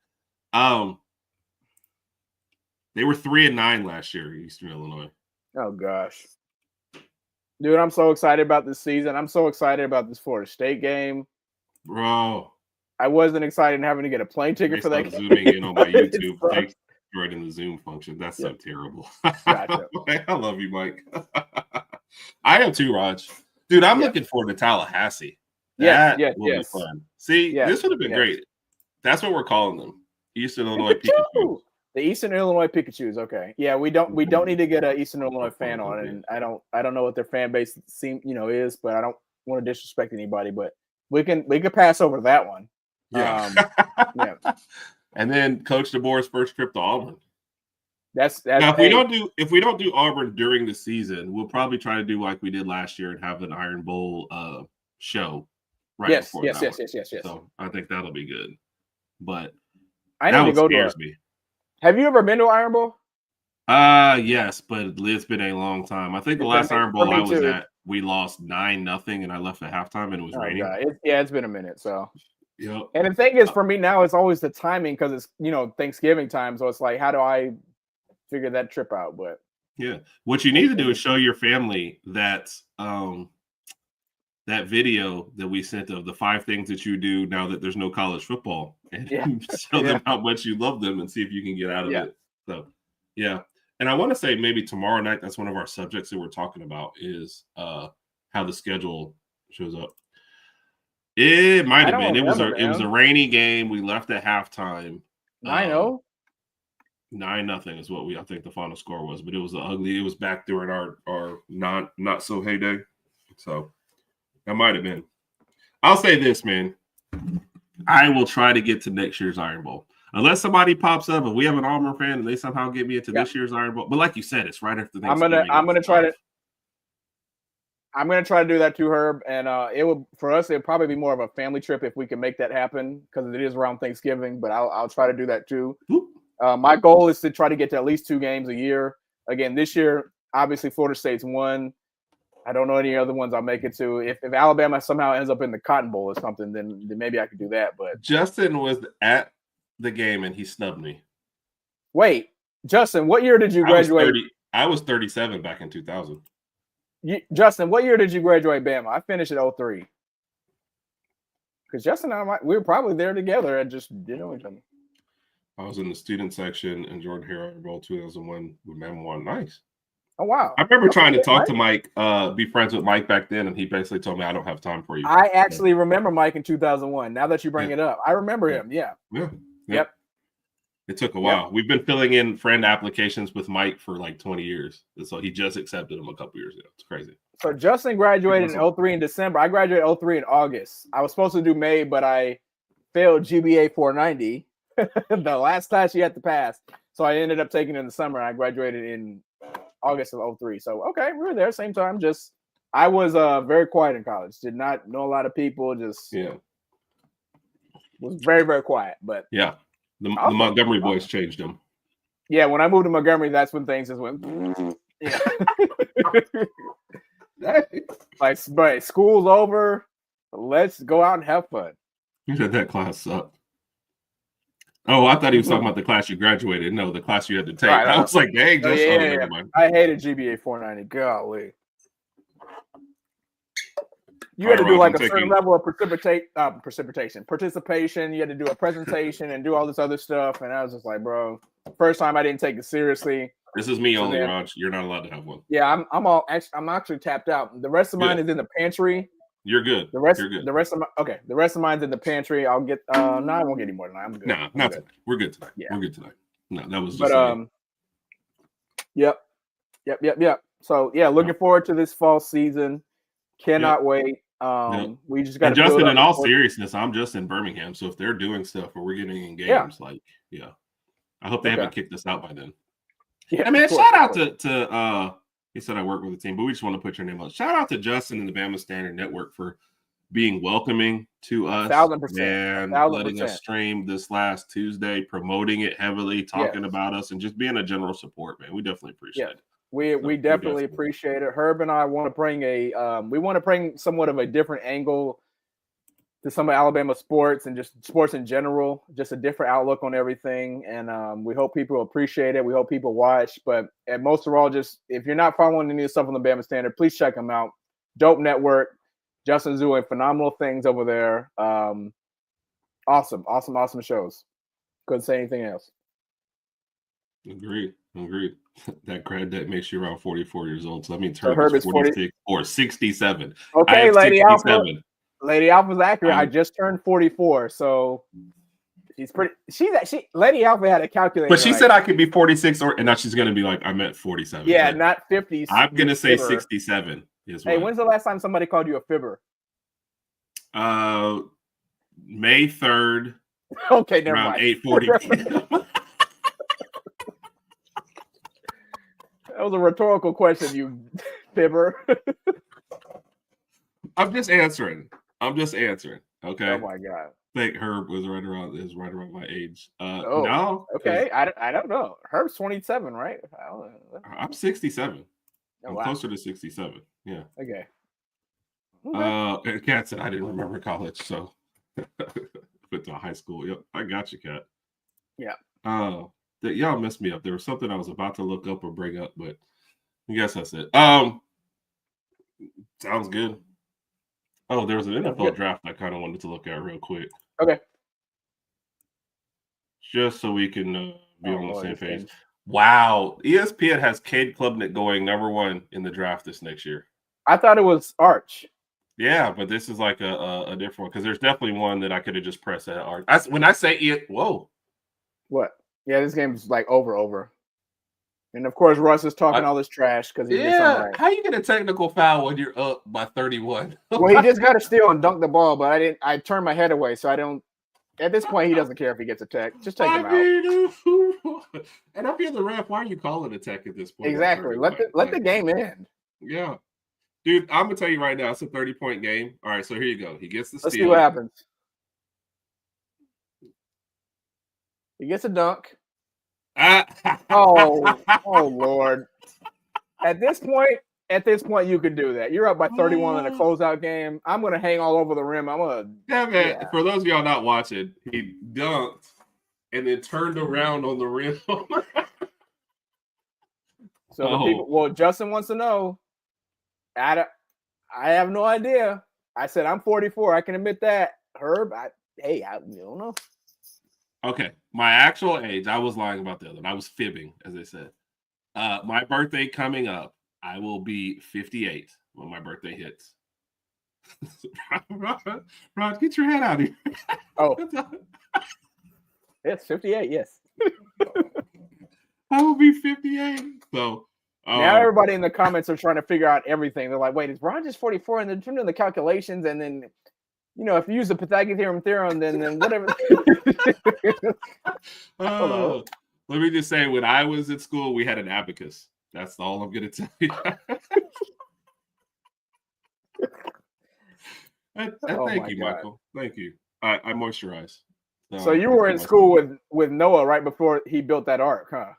They were 3-9 last year, Eastern Illinois. Oh gosh, dude, I'm so excited about this season. I'm so excited about this Florida State game, bro. I wasn't excited in having to get a plane ticket for that game. Zooming in on my YouTube, right in the Zoom function. That's so terrible. Gotcha. I love you, Mike. I am too, Rodg. Dude, I'm looking forward to Tallahassee. That will be fun. See, this would have been great. That's what we're calling them. Eastern Illinois Pikachu. The Eastern Illinois Pikachus. Okay. Yeah, we don't need to get an Eastern Illinois fan on it. And I don't know what their fan base is, but I don't want to disrespect anybody, but we can pass over that one. Yeah. And then Coach DeBoer's first trip to Auburn. That's now, if we don't do Auburn during the season, we'll probably try to do like we did last year and have an Iron Bowl show before that. So I think that'll be good. But I need to go to me. Have you ever been to Iron Bowl? Yes, but it's been a long time. I think the last Iron Bowl I was at, we lost 9-0, and I left at halftime, and it was raining. It's been a minute. So, yep. And the thing is, for me now, it's always the timing because it's Thanksgiving time. So it's like, how do I figure that trip out. But yeah, what you need to do is show your family that that video that we sent of the 5 things that you do now that there's no college football, and show them how much you love them and see if you can get out of it. So, yeah. And I want to say maybe tomorrow night, that's one of our subjects that we're talking about is how the schedule shows up. It might have been. It was a rainy game. We left at halftime. 9-0. 9-0 is what I think the final score was, but it was ugly. It was back during our not so heyday. So that might have been. I'll say this, man. I will try to get to next year's Iron Bowl. Unless somebody pops up and we have an Auburn fan and they somehow get me into this year's Iron Bowl. But like you said, it's right after Thanksgiving. I'm gonna try to do that too, Herb. And it would probably be more of a family trip if we can make that happen because it is around Thanksgiving. But I'll try to do that too. My goal is to try to get to at least 2 games a year. Again, this year, obviously Florida State's won. I don't know any other ones I'll make it to. If Alabama somehow ends up in the Cotton Bowl or something, then maybe I could do that. But Justin was at the game and he snubbed me. Wait, Justin, what year did you graduate? I was 37 back in 2000. Justin, what year did you graduate Bama? I finished at 03. Because Justin and we were probably there together and just didn't know each other. I was in the student section in Jordan Hare Bowl 2001 with Bama won. Nice. Oh, wow. I remember trying to talk to Mike, be friends with Mike back then, and he basically told me I don't have time for you. I actually remember Mike in 2001. Now that you bring it up, I remember him. Yeah. Yep. It took a while. We've been filling in friend applications with Mike for like 20 years. And so he just accepted them a couple years ago. It's crazy. So Justin graduated in 03 in December. I graduated 03 in August. I was supposed to do May, but I failed GBA 490. The last class you had to pass. So I ended up taking it in the summer. I graduated in August of 03. So, okay, we were there same time. Just I was very quiet in college. Did not know a lot of people. Just was very, very quiet. But the Montgomery boys changed them. Yeah, when I moved to Montgomery, that's when things just went. Like, but school's over. Let's go out and have fun. You said that class sucked. Oh, I thought he was talking about the class you graduated. No, the class you had to take. Right, I was like, dang, just I hated GBA 490. Golly. You had to do like a certain level of participation. You had to do a presentation and do all this other stuff. And I was just like, bro, first time I didn't take it seriously. This is me only, Rodg. You're not allowed to have one. Yeah, I'm actually tapped out. The rest of mine is in the pantry. You're good. The rest You're good. The rest of mine's in the pantry. I'll get no, I won't get any more than that. I'm good. Nah, not tonight. We're good tonight. Yeah. We're good tonight. No, that was just Yep. So looking forward to this fall season. Cannot wait. We just got Justin, in all seriousness, I'm just in Birmingham. So if they're doing stuff or we're getting in games, I hope they haven't kicked us out by then. Yeah, man, shout out to he said I work with the team, but we just want to put your name on. Shout out to Justin and the Bama Standard Network for being welcoming to us 1,000%, and letting us stream this last Tuesday, promoting it heavily, talking about us, and just being a general support, man. We definitely appreciate it. We definitely appreciate it. Herb and I want to bring somewhat of a different angle to some of Alabama sports and just sports in general, just a different outlook on everything. And we hope people appreciate it. We hope people watch. But and most of all, just if you're not following any of the stuff on the Bama Standard, please check them out. Dope network. Justin's doing phenomenal things over there. Awesome shows. Couldn't say anything else. Agreed. That grad debt makes you around 44 years old. So that means Herb is 46 or 67. Okay, Lady Alpha. Lady Alpha's accurate. I just turned 44, so she's pretty. Lady Alpha had a calculator. But she said I could be 46, and now she's gonna be like, I meant 47. Yeah, not 50. I'm gonna say 67. Hey, when's the last time somebody called you a fibber? May 3rd. Okay, never around mind. 8:40. That was a rhetorical question, you fibber. I'm just answering. Okay. Oh my God. I think Herb was right around my age. No. Okay. I don't know. Herb's 27, right? I'm 67. I'm wow. closer to 67. Yeah. Okay. And Kat said I didn't remember college, so went to high school. Yep. I got you, Kat. Yeah. That y'all messed me up. There was something I was about to look up or bring up, but I guess that's it. Sounds good. Oh, there was an NFL draft I kind of wanted to look at real quick. Okay. Just so we can be on the same page. Wow. ESPN has Cade Klubnik going #1 in the draft this next year. I thought it was Arch. Yeah, but this is like a different one because there's definitely one that I could have just pressed at Arch. When I say it, whoa. What? Yeah, this game's like over. And of course, Russ is talking all this trash because he did something right. How you get a technical foul when you're up by 31? Well, he just got to steal and dunk the ball, but I turned my head away, so I don't. At this point, he doesn't care if he gets a tech. Just take him out. And if you're the ref, why are you calling a tech at this point? Exactly. Let the game end. Yeah. Dude, I'm going to tell you right now, it's a 30-point game. All right, so here you go. He gets the steal. Let's see what happens. He gets a dunk. Oh, Lord. At this point, you could do that. You're up by 31 in a closeout game. I'm going to hang all over the rim. Yeah. For those of y'all not watching, he dunked and then turned around on the rim. Justin wants to know. I have no idea. I said I'm 44. I can admit that. Herb, I don't know. Okay, my actual age, I was lying about the other one. I was fibbing, as they said. My birthday coming up, I will be 58 when my birthday hits. Rod, get your head out of here. Oh. Yes, 58, yes. I will be 58. So now everybody in the comments are trying to figure out everything. They're like, wait, is Rod just 44? And they're doing the calculations, and then if you use the Pythagorean theorem, then whatever. Let me just say, when I was at school, we had an abacus. That's all I'm going to tell you. Thank you, Michael. Thank you. I moisturize. So you were in school with Noah right before he built that ark, huh?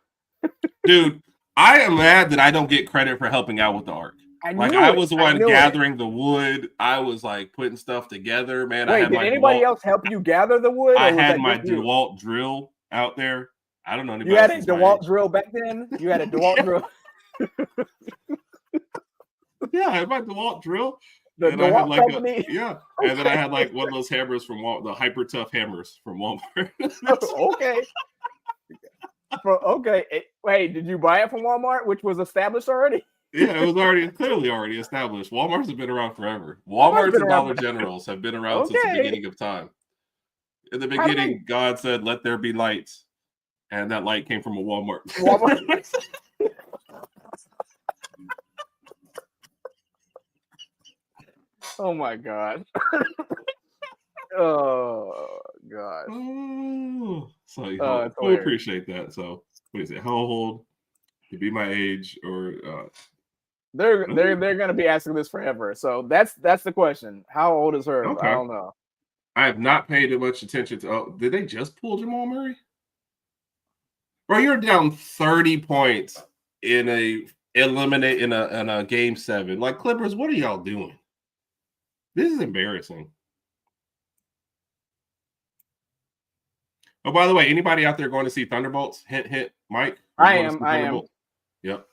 Dude, I am mad that I don't get credit for helping out with the ark. I was the one gathering the wood. I was like putting stuff together, man. Wait, did anybody else help you gather the wood? I had my DeWalt drill out there. I don't know anybody. You had a DeWalt drill back then? You had a DeWalt drill? Yeah, I had my DeWalt drill. The DeWalt company? And then I had like one of those hammers from Walmart, the hyper tough hammers from Walmart. Okay. Okay. Wait, did you buy it from Walmart, which was established already? Yeah, it was clearly already established. Walmart's have been around forever. Walmart's and Dollar Generals have been around since the beginning of time. In the beginning, God said, "Let there be lights," and that light came from a Walmart. Oh my God. Oh God. So we appreciate that. So what is it? How old? To be my age, or they're going to be asking this forever. So that's the question. How old is Herb? Okay. I don't know. I have not paid much attention to. Oh, did they just pull Jamal Murray? Bro, you're down 30 points in a game 7. Like, Clippers, what are y'all doing? This is embarrassing. Oh, by the way, anybody out there going to see Thunderbolts? Hint, Mike. I am. Yep.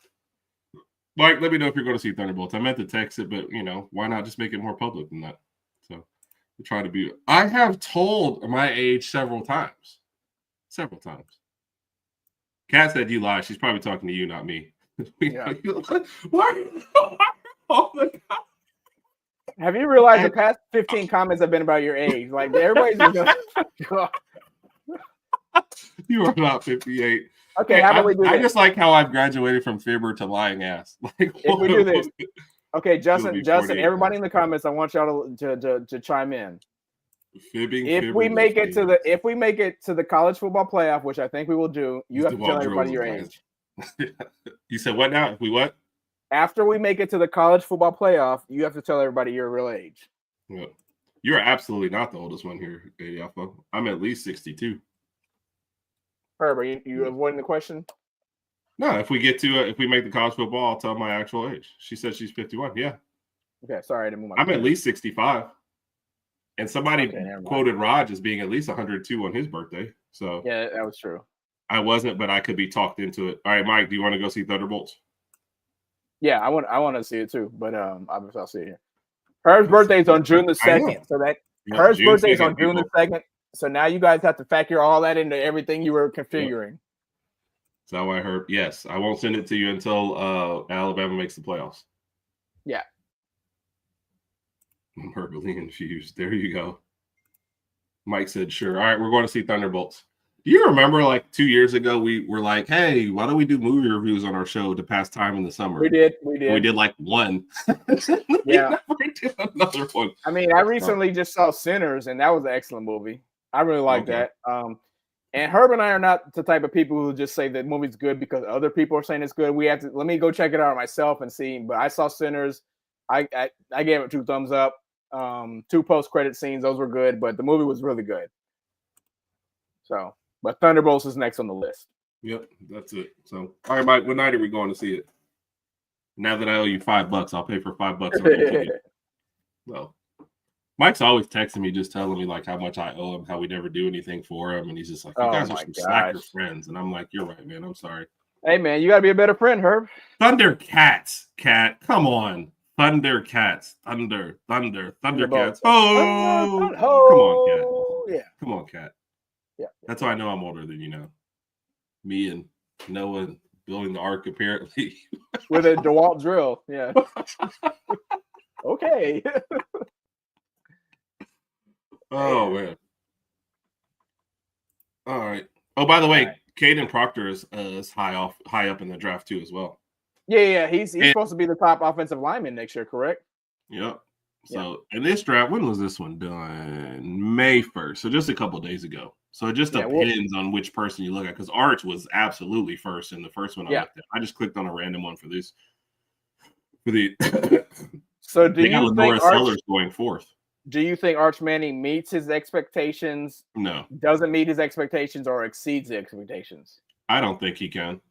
Mike, let me know if you're going to see Thunderbolts. I meant to text it, but why not just make it more public than that? So we try to be. I have told my age several times. Kat said you lie. She's probably talking to you, not me. Yeah. Why? Oh my God. Have you realized the past 15 comments have been about your age? Like everybody's just You are not 58. Okay, how do we do this? I just like how I've graduated from fibber to lying ass. Like, if we do this, okay, Justin, everybody in the comments, I want y'all to chime in. If we make it to the college football playoff, which I think we will do, you have to tell everybody your age. You said what now? If we what? After we make it to the college football playoff, you have to tell everybody your real age. Yeah. You're absolutely not the oldest one here, Alpha. I'm at least 62. Herb, are you avoiding the question? No, if we make the college football, I'll tell my actual age. She said she's 51. Yeah. Okay, sorry, I didn't move my I'm at least 65. And somebody quoted Rodg as being at least 102 on his birthday. So yeah, that was true. I wasn't, but I could be talked into it. All right, Mike, do you want to go see Thunderbolts? Yeah, I want to see it too, but obviously I'll see it here. Herb's birthday is on June the 2nd, so that Herb's birthday is on June the 2nd. So now you guys have to factor all that into everything you were configuring. Yep. That's how I heard. Yes, I won't send it to you until Alabama makes the playoffs. Yeah. I'm herbally infused. There you go. Mike said, sure. All right, we're going to see Thunderbolts. Do you remember like 2 years ago, we were like, hey, why don't we do movie reviews on our show to pass time in the summer? We did. We did like one. Yeah. We did another one. I mean, I recently just saw Sinners, and that was an excellent movie. I really like that. And Herb and I are not the type of people who just say that movie's good because other people are saying it's good. We have to let me go check it out myself and see. But I saw Sinners. I gave it 2 thumbs up. 2 post-credit scenes, those were good, but the movie was really good. So, but Thunderbolts is next on the list. Yep, that's it. So, all right, Mike, what night are we going to see it? Now that I owe you $5, I'll pay for $5 on your ticket. Well, Mike's always texting me, just telling me like how much I owe him, how we never do anything for him, and he's just like, "You guys are some slacker friends," and I'm like, "You're right, man. I'm sorry." Hey, man, you gotta be a better friend, Herb. Thundercats, cat, come on. Thundercats, Thundercats. Oh, come on, cat. Yeah, come on, cat. Yeah, that's why I know I'm older than you know. Me and Noah building the ark apparently with a DeWalt drill. Yeah. Okay. Oh man. All right. Oh, by the way, Caden Proctor is high up in the draft too as well. Yeah. He's supposed to be the top offensive lineman next year, correct? Yep. So in this draft, when was this one done? May 1st. So just a couple of days ago. So it just depends on which person you look at, because Arch was absolutely first in the first one I looked at. I just clicked on a random one for this. For the so do you think Sellers going fourth? Do you think Arch Manning meets his expectations? No. Doesn't meet his expectations or exceeds the expectations? I don't think he can.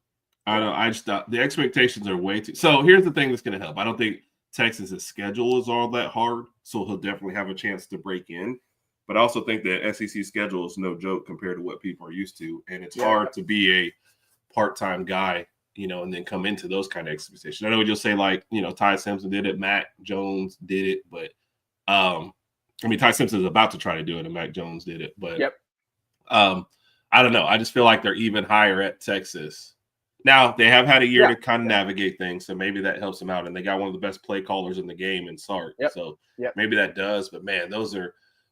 I just the expectations are way too. So here's the thing that's going to help. I don't think Texas's schedule is all that hard, so he'll definitely have a chance to break in. But I also think that SEC schedule is no joke compared to what people are used to, and it's hard to be a part-time guy, and then come into those kind of expectations. I know you'll say like, Ty Simpson did it, Mac Jones did it, but Ty Simpson is about to try to do it, and Mac Jones did it, but I don't know. I just feel like they're even higher at Texas. Now, they have had a year to kind of navigate things, so maybe that helps them out. And they got one of the best play callers in the game in Sark. So maybe that does. But, man,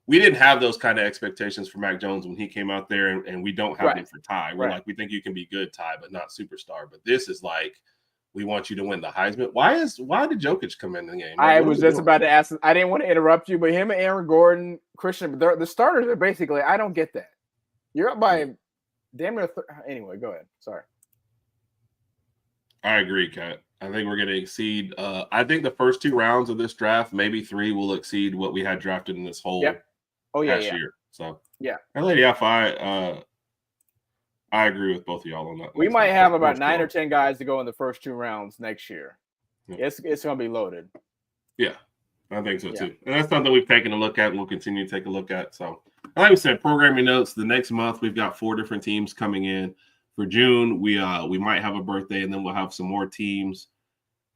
we didn't have those kind of expectations for Mac Jones when he came out there, and we don't have them for Ty. We're like, we think you can be good, Ty, but not superstar. But this is like, we want you to win the Heisman. Why did Jokic come in the game? I was just about to ask. I didn't want to interrupt you, but him and Aaron Gordon, Christian, the starters are basically, I don't get that. You're up by damn near. Anyway, go ahead. Sorry. I agree, Kat. I think we're going to exceed. I think the first 2 rounds of this draft, maybe 3, will exceed what we had drafted in this whole past year. So and Lady F, I agree with both of y'all on that. We might have about 9 or 10 guys to go in the first 2 rounds next year. Yeah. It's going to be loaded. Yeah, I think so too. And that's something we've taken a look at and we'll continue to take a look at. So, like we said, programming notes. The next month we've got 4 different teams coming in. For June, we might have a birthday, and then we'll have some more teams.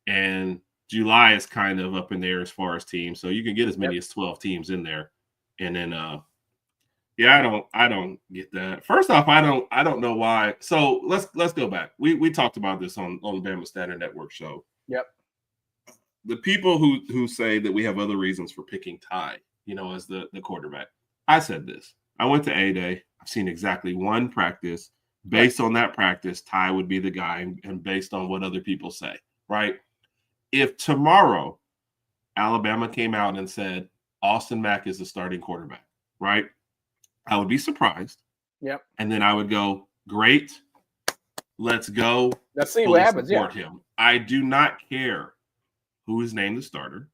And July is kind of up in there as far as teams, so you can get as many as 12 teams in there. And then, I don't get that. First off, I don't know why. So let's go back. We talked about this on the Bama Standard Network show. Yep. The people who say that we have other reasons for picking Ty, as the quarterback. I said this. I went to A-Day. I've seen exactly 1 practice. Based on that practice, Ty would be the guy, and based on what other people say, right? If tomorrow Alabama came out and said Austin Mack is the starting quarterback, right? I would be surprised. Yep. And then I would go, great, let's go. Let's see what happens. Support him. I do not care who is named the starter.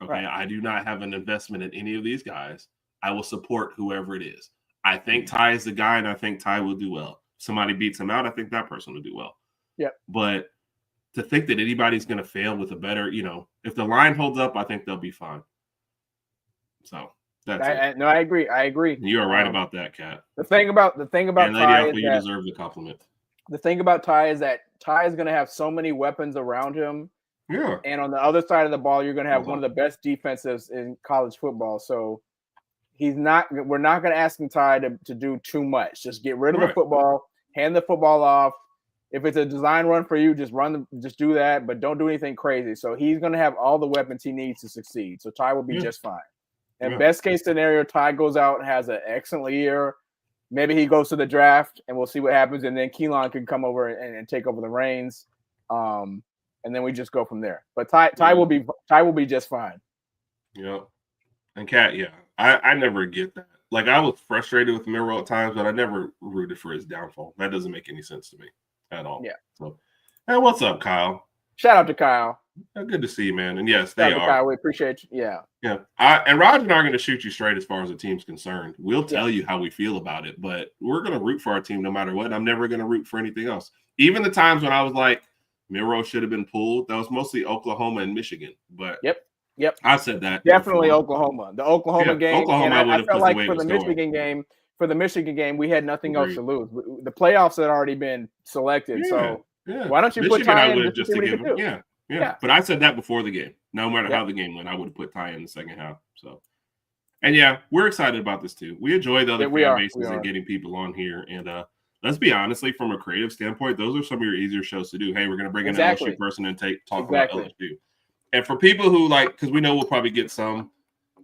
Okay. Right. I do not have an investment in any of these guys. I will support whoever it is. I think Ty is the guy, and I think Ty will do well. Somebody beats him out, I think that person will do well. Yeah. But to think that anybody's going to fail with a better, if the line holds up, I think they'll be fine. So That's it. No, I agree. I agree. You are right about that, Kat. The thing about and Ty Lady Alpha, is you that deserve the compliment. the thing about Ty is that Ty is going to have so many weapons around him. Yeah. And on the other side of the ball, you're going to have one of the best defensives in college football. So we're not going to ask him Ty to do too much. Just get rid of the football, hand the football off. If it's a design run for you, just do that, but don't do anything crazy. So he's going to have all the weapons he needs to succeed. So Ty will be just fine. And best case scenario, Ty goes out and has an excellent year. Maybe he goes to the draft, and we'll see what happens. And then Philon can come over and take over the reins, and then we just go from there. But Ty will be just fine. Yeah, and Kat, I never get that. Like, I was frustrated with Miro at times, but I never rooted for his downfall. That doesn't make any sense to me at all. Yeah. So, hey, what's up, Kyle? Shout out to Kyle. Good to see you, man. And yes, Shout they out to are. Kyle. We appreciate you. Yeah. Yeah. And Rodg and I are going to shoot you straight as far as the team's concerned. We'll tell you how we feel about it, but we're going to root for our team no matter what. I'm never going to root for anything else. Even the times when I was like, Miro should have been pulled, that was mostly Oklahoma and Michigan. But Yep. I said that. Definitely before. Oklahoma. The Oklahoma game. Oklahoma, and I felt like for the Michigan game, we had nothing else to lose. The playoffs had already been selected. So why don't you Michigan, put Ty in just to give him? Yeah. But I said that before the game. No matter how the game went, I would have put Ty in the second half. So, and we're excited about this too. We enjoy the other fan bases and getting people on here. And let's be honestly, from a creative standpoint, those are some of your easier shows to do. Hey, we're going to bring in an LSU person and talk about LSU. And for people who because we know we'll probably get some,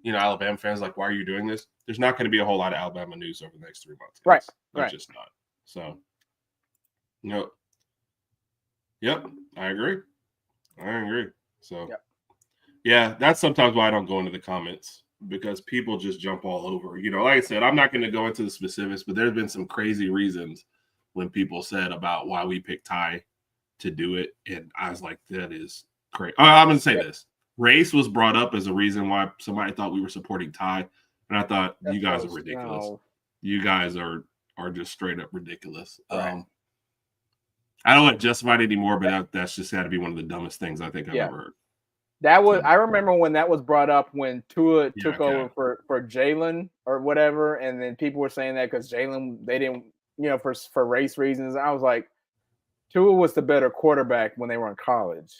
Alabama fans like, why are you doing this? There's not going to be a whole lot of Alabama news over the next 3 months. Right. That's just not. So, Yep. I agree. So, that's sometimes why I don't go into the comments, because people just jump all over. Like I said, I'm not going to go into the specifics, but there's been some crazy reasons when people said about why we picked Ty to do it. And I was like, that is crazy. I'm going to say this. Race was brought up as a reason why somebody thought we were supporting Ty. And I thought, you guys are ridiculous. No. You guys are just straight up ridiculous. Right. I don't want to justify it anymore, but that's just got to be one of the dumbest things I think I've ever heard. That was I remember when that was brought up when Tua took over for Jalen or whatever, and then people were saying that because Jalen, they didn't, for race reasons. I was like, Tua was the better quarterback when they were in college.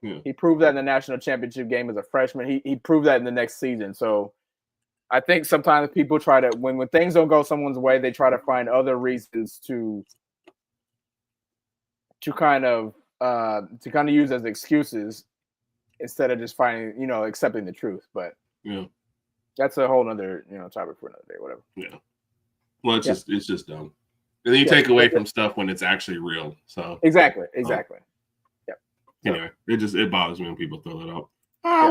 Yeah. He proved that in the national championship game as a freshman. He proved that in the next season. So I think sometimes people try to, when things don't go someone's way, they try to find other reasons to kind of use as excuses instead of just finding, accepting the truth. But that's a whole nother, topic for another day, whatever. Yeah. Well, it's just dumb. And then you take away from stuff when it's actually real. So exactly. Anyway, it bothers me when people throw that out.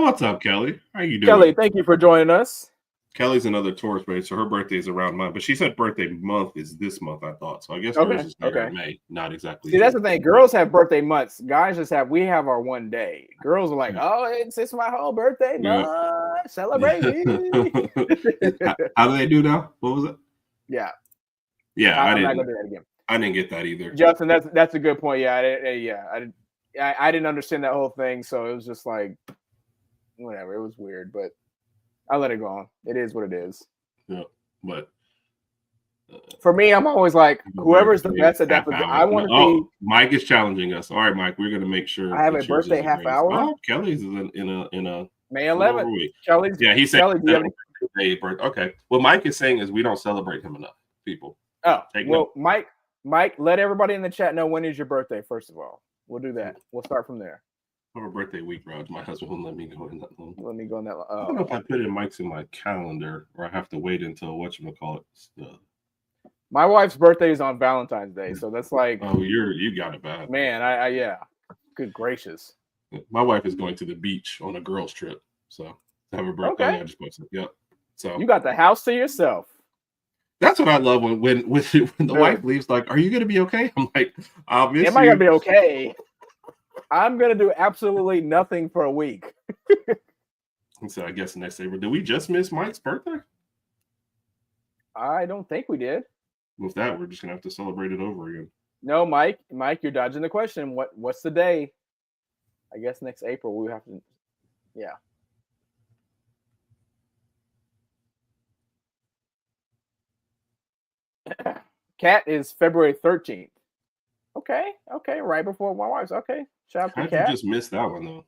What's up, Kelly? How you doing? Kelly, thank you for joining us. Kelly's another Taurus babe, so her birthday is around mine. But she said birthday month is this month, I thought. So I guess hers is in May, not exactly. See, that's the thing. Girls have birthday months. Guys we have our one day. Girls are like, it's my whole birthday month. Celebrate me. How do they do now? What was it? Yeah. Yeah, I'm not gonna do that again. I didn't get that either. Justin, that's a good point. I didn't understand that whole thing, so it was just like, whatever. It was weird, but I let it go on. It is what it is. Yeah, but for me, I'm always like, whoever's the best at that position. I want to be. Mike is challenging us. All right, Mike, we're going to make sure. I have a birthday half hour. Oh, Kelly's is in a May 11th. Kelly's. Yeah, he said. Okay. What Mike is saying is we don't celebrate him enough. People. Oh, well, Mike, let everybody in the chat know when is your birthday. First of all, we'll do that. We'll start from there. Our birthday week, Rodg. My husband won't let me go in that long. Let me go in that long. I don't know if I put in Mike's in my calendar or I have to wait until whatchamacallit. My wife's birthday is on Valentine's Day, so that's like. Oh, you got it bad. Man, I Good gracious. My wife is going to the beach on a girls' trip, so have her birthday. Okay. I just posted. Yep. So you got the house to yourself. That's what I love when the wife leaves. Like, are you going to be okay? I'm like, I'll miss you. Am I going to be okay? I'm going to do absolutely nothing for a week. And so I guess next April. Did we just miss Mike's birthday? I don't think we did. With that, we're just going to have to celebrate it over again. No, Mike, you're dodging the question. What's the day? I guess next April we have to. Yeah. Cat is February 13th. Okay, right before my wife's. Okay, shout out to How'd Cat. you just miss that one though?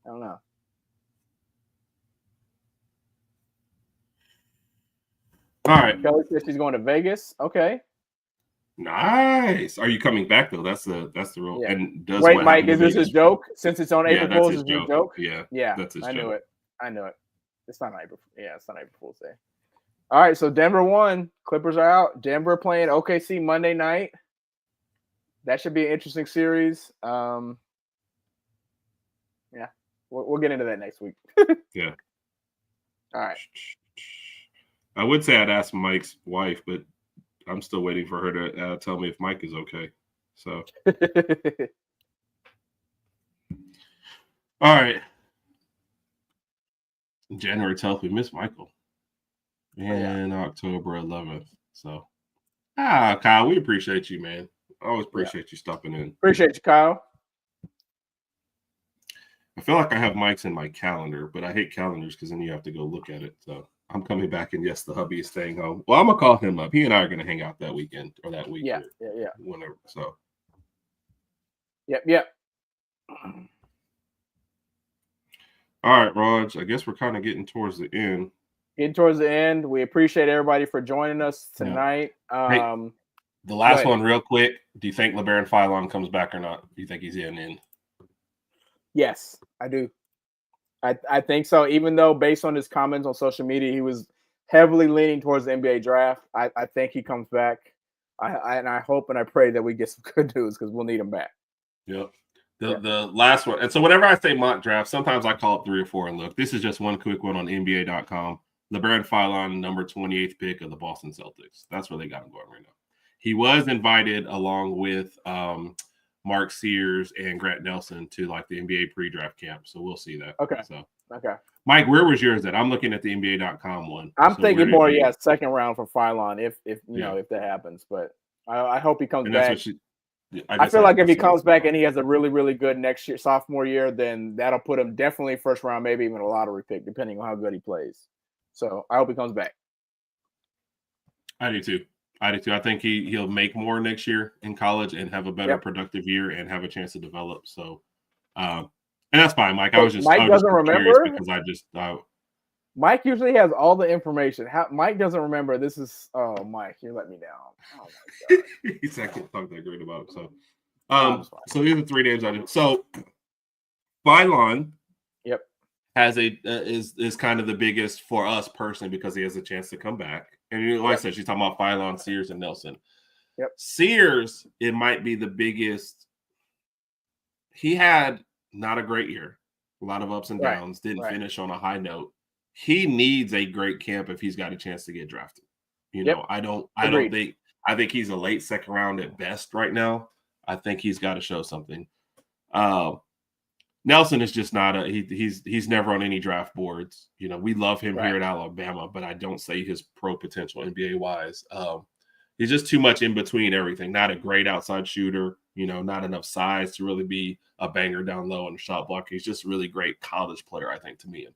I don't know. All right. Kelly says she's going to Vegas. Okay. Nice. Are you coming back though? That's the real. Yeah. And does Wait, what Mike, is this Vegas? a joke? Since it's on April that's Fool's, his is it a joke. joke? Yeah, that's his joke. knew it. It's not April. Yeah, it's not April Fool's Day. All right, so Denver won. Clippers are out. Denver playing OKC Monday night. That should be an interesting series. Yeah, we'll get into that next week. Yeah. All right. I would say I'd ask Mike's wife, but I'm still waiting for her to tell me if Mike is okay. So, all right. January 12th, we missed Michael. And October 11th. So, Kyle, we appreciate you, man. Always appreciate you stopping in. Appreciate you, Kyle. I feel like I have mics in my calendar, but I hate calendars because then you have to go look at it. So I'm coming back, and yes, the hubby is staying home. Well, I'm gonna call him up. He and I are gonna hang out that weekend or that week. Yeah. Whenever. So. Yep. All right, Rodg. I guess we're kind of getting towards the end. We appreciate everybody for joining us tonight. Yeah. Hey, the last one, real quick. Do you think LeBaron Philon comes back or not? Do you think he's in? Yes, I do. I think so. Even though based on his comments on social media, he was heavily leaning towards the NBA draft. I think he comes back. I hope and I pray that we get some good news because we'll need him back. Yep. The last one. And so whenever I say mock draft, sometimes I call it 3 or 4 and look. This is just one quick one on NBA.com. LeBaron Philon, number 28th pick of the Boston Celtics. That's where they got him going right now. He was invited along with Mark Sears and Grant Nelson to like the NBA pre-draft camp. So we'll see that. Okay. Mike, where was yours at? I'm looking at the NBA.com one. I'm thinking more, second round for Philon if that happens. But I hope he comes back. I feel like if he comes back and he has a really, really good next year, sophomore year, then that'll put him definitely first round, maybe even a lottery pick, depending on how good he plays. So I hope he comes back. I do too. I think he'll make more next year in college and have a better productive year and have a chance to develop. So, and that's fine, Mike. Mike doesn't remember because Mike usually has all the information. Mike doesn't remember. This is Mike, you let me down. Oh my god. I can't talk that great about him. So these are 3 names I do. So Philon, is kind of the biggest for us personally because he has a chance to come back. And like I said, she's talking about Philon, Sears, and Nelson. Yep. Sears, it might be the biggest. He had not a great year, a lot of ups and downs. Didn't finish on a high note. He needs a great camp if he's got a chance to get drafted. I think he's a late second round at best right now. I think he's got to show something. Nelson is just not he's never on any draft boards. We love him here at Alabama, but I don't say his pro potential NBA wise. He's just too much in between everything. Not a great outside shooter, not enough size to really be a banger down low and a shot blocker. He's just a really great college player, I think, to me.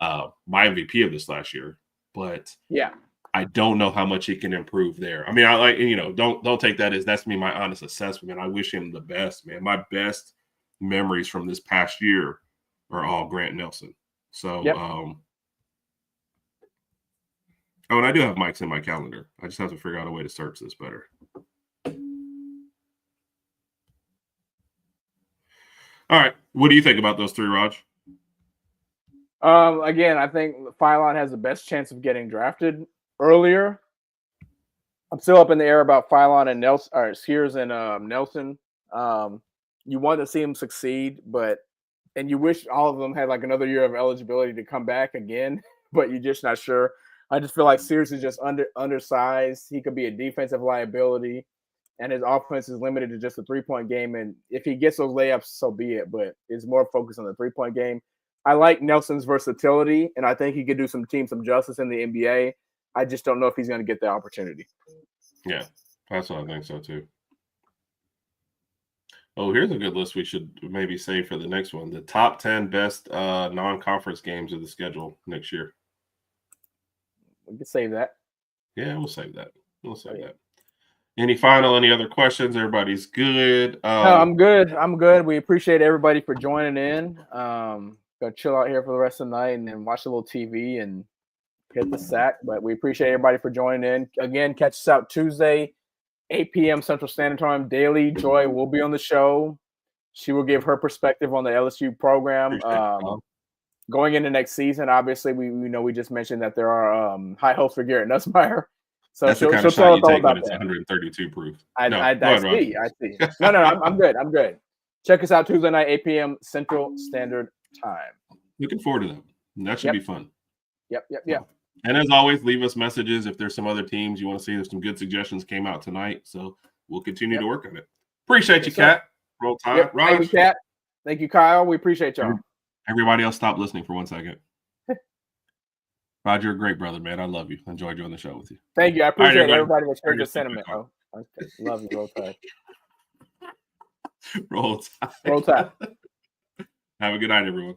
My MVP of this last year, but I don't know how much he can improve there. I mean, don't take that as that's me, my honest assessment. Man, I wish him the best, man. My best memories from this past year are all Grant Nelson. So, and I do have mics in my calendar. I just have to figure out a way to search this better. All right. What do you think about those 3, Rodg? Again, I think Philon has the best chance of getting drafted earlier. I'm still up in the air about Philon and Nelson, or Sears and Nelson. You want to see them succeed, and you wish all of them had like another year of eligibility to come back again, but you're just not sure. I just feel like Sears is just undersized. He could be a defensive liability, and his offense is limited to just a 3-point game. And if he gets those layups, so be it. But it's more focused on the 3-point game. I like Nelson's versatility, and I think he could do some justice in the NBA. I just don't know if he's going to get the opportunity. Yeah, that's what I think so too. Oh, here's a good list we should maybe save for the next one. The top 10 best non-conference games of the schedule next year. We can save that. Yeah, we'll save that. We'll say that. Any other questions? Everybody's good. No, I'm good. We appreciate everybody for joining in. Gonna chill out here for the rest of the night and then watch a little TV and hit the sack. But we appreciate everybody for joining in. Again, catch us out Tuesday, 8 p.m. Central Standard Time daily. Joy will be on the show. She will give her perspective on the LSU program. Going into next season, obviously, we just mentioned that there are high hopes for Garrett Nussmeier. So that's the kind of shot you take when it's 132 proof. I see. No, I'm good. Check us out Tuesday night, 8 p.m. Central Standard Time. Looking forward to that. That should be fun. Yep. And as always, leave us messages if there's some other teams you want to see. There's some good suggestions came out tonight, so we'll continue to work on it. Appreciate you, Kat. Roll Tide. Rodg. Thank you, Kat. Thank you, Kyle. We appreciate y'all. Everybody else, stop listening for 1 second. Rodg, you're a great brother, man. I love you. Enjoyed doing the show with you. Thank you. I appreciate everybody that shared the sentiment. Love you. Roll Tide. Roll Tide. Roll Tide. Have a good night, everyone.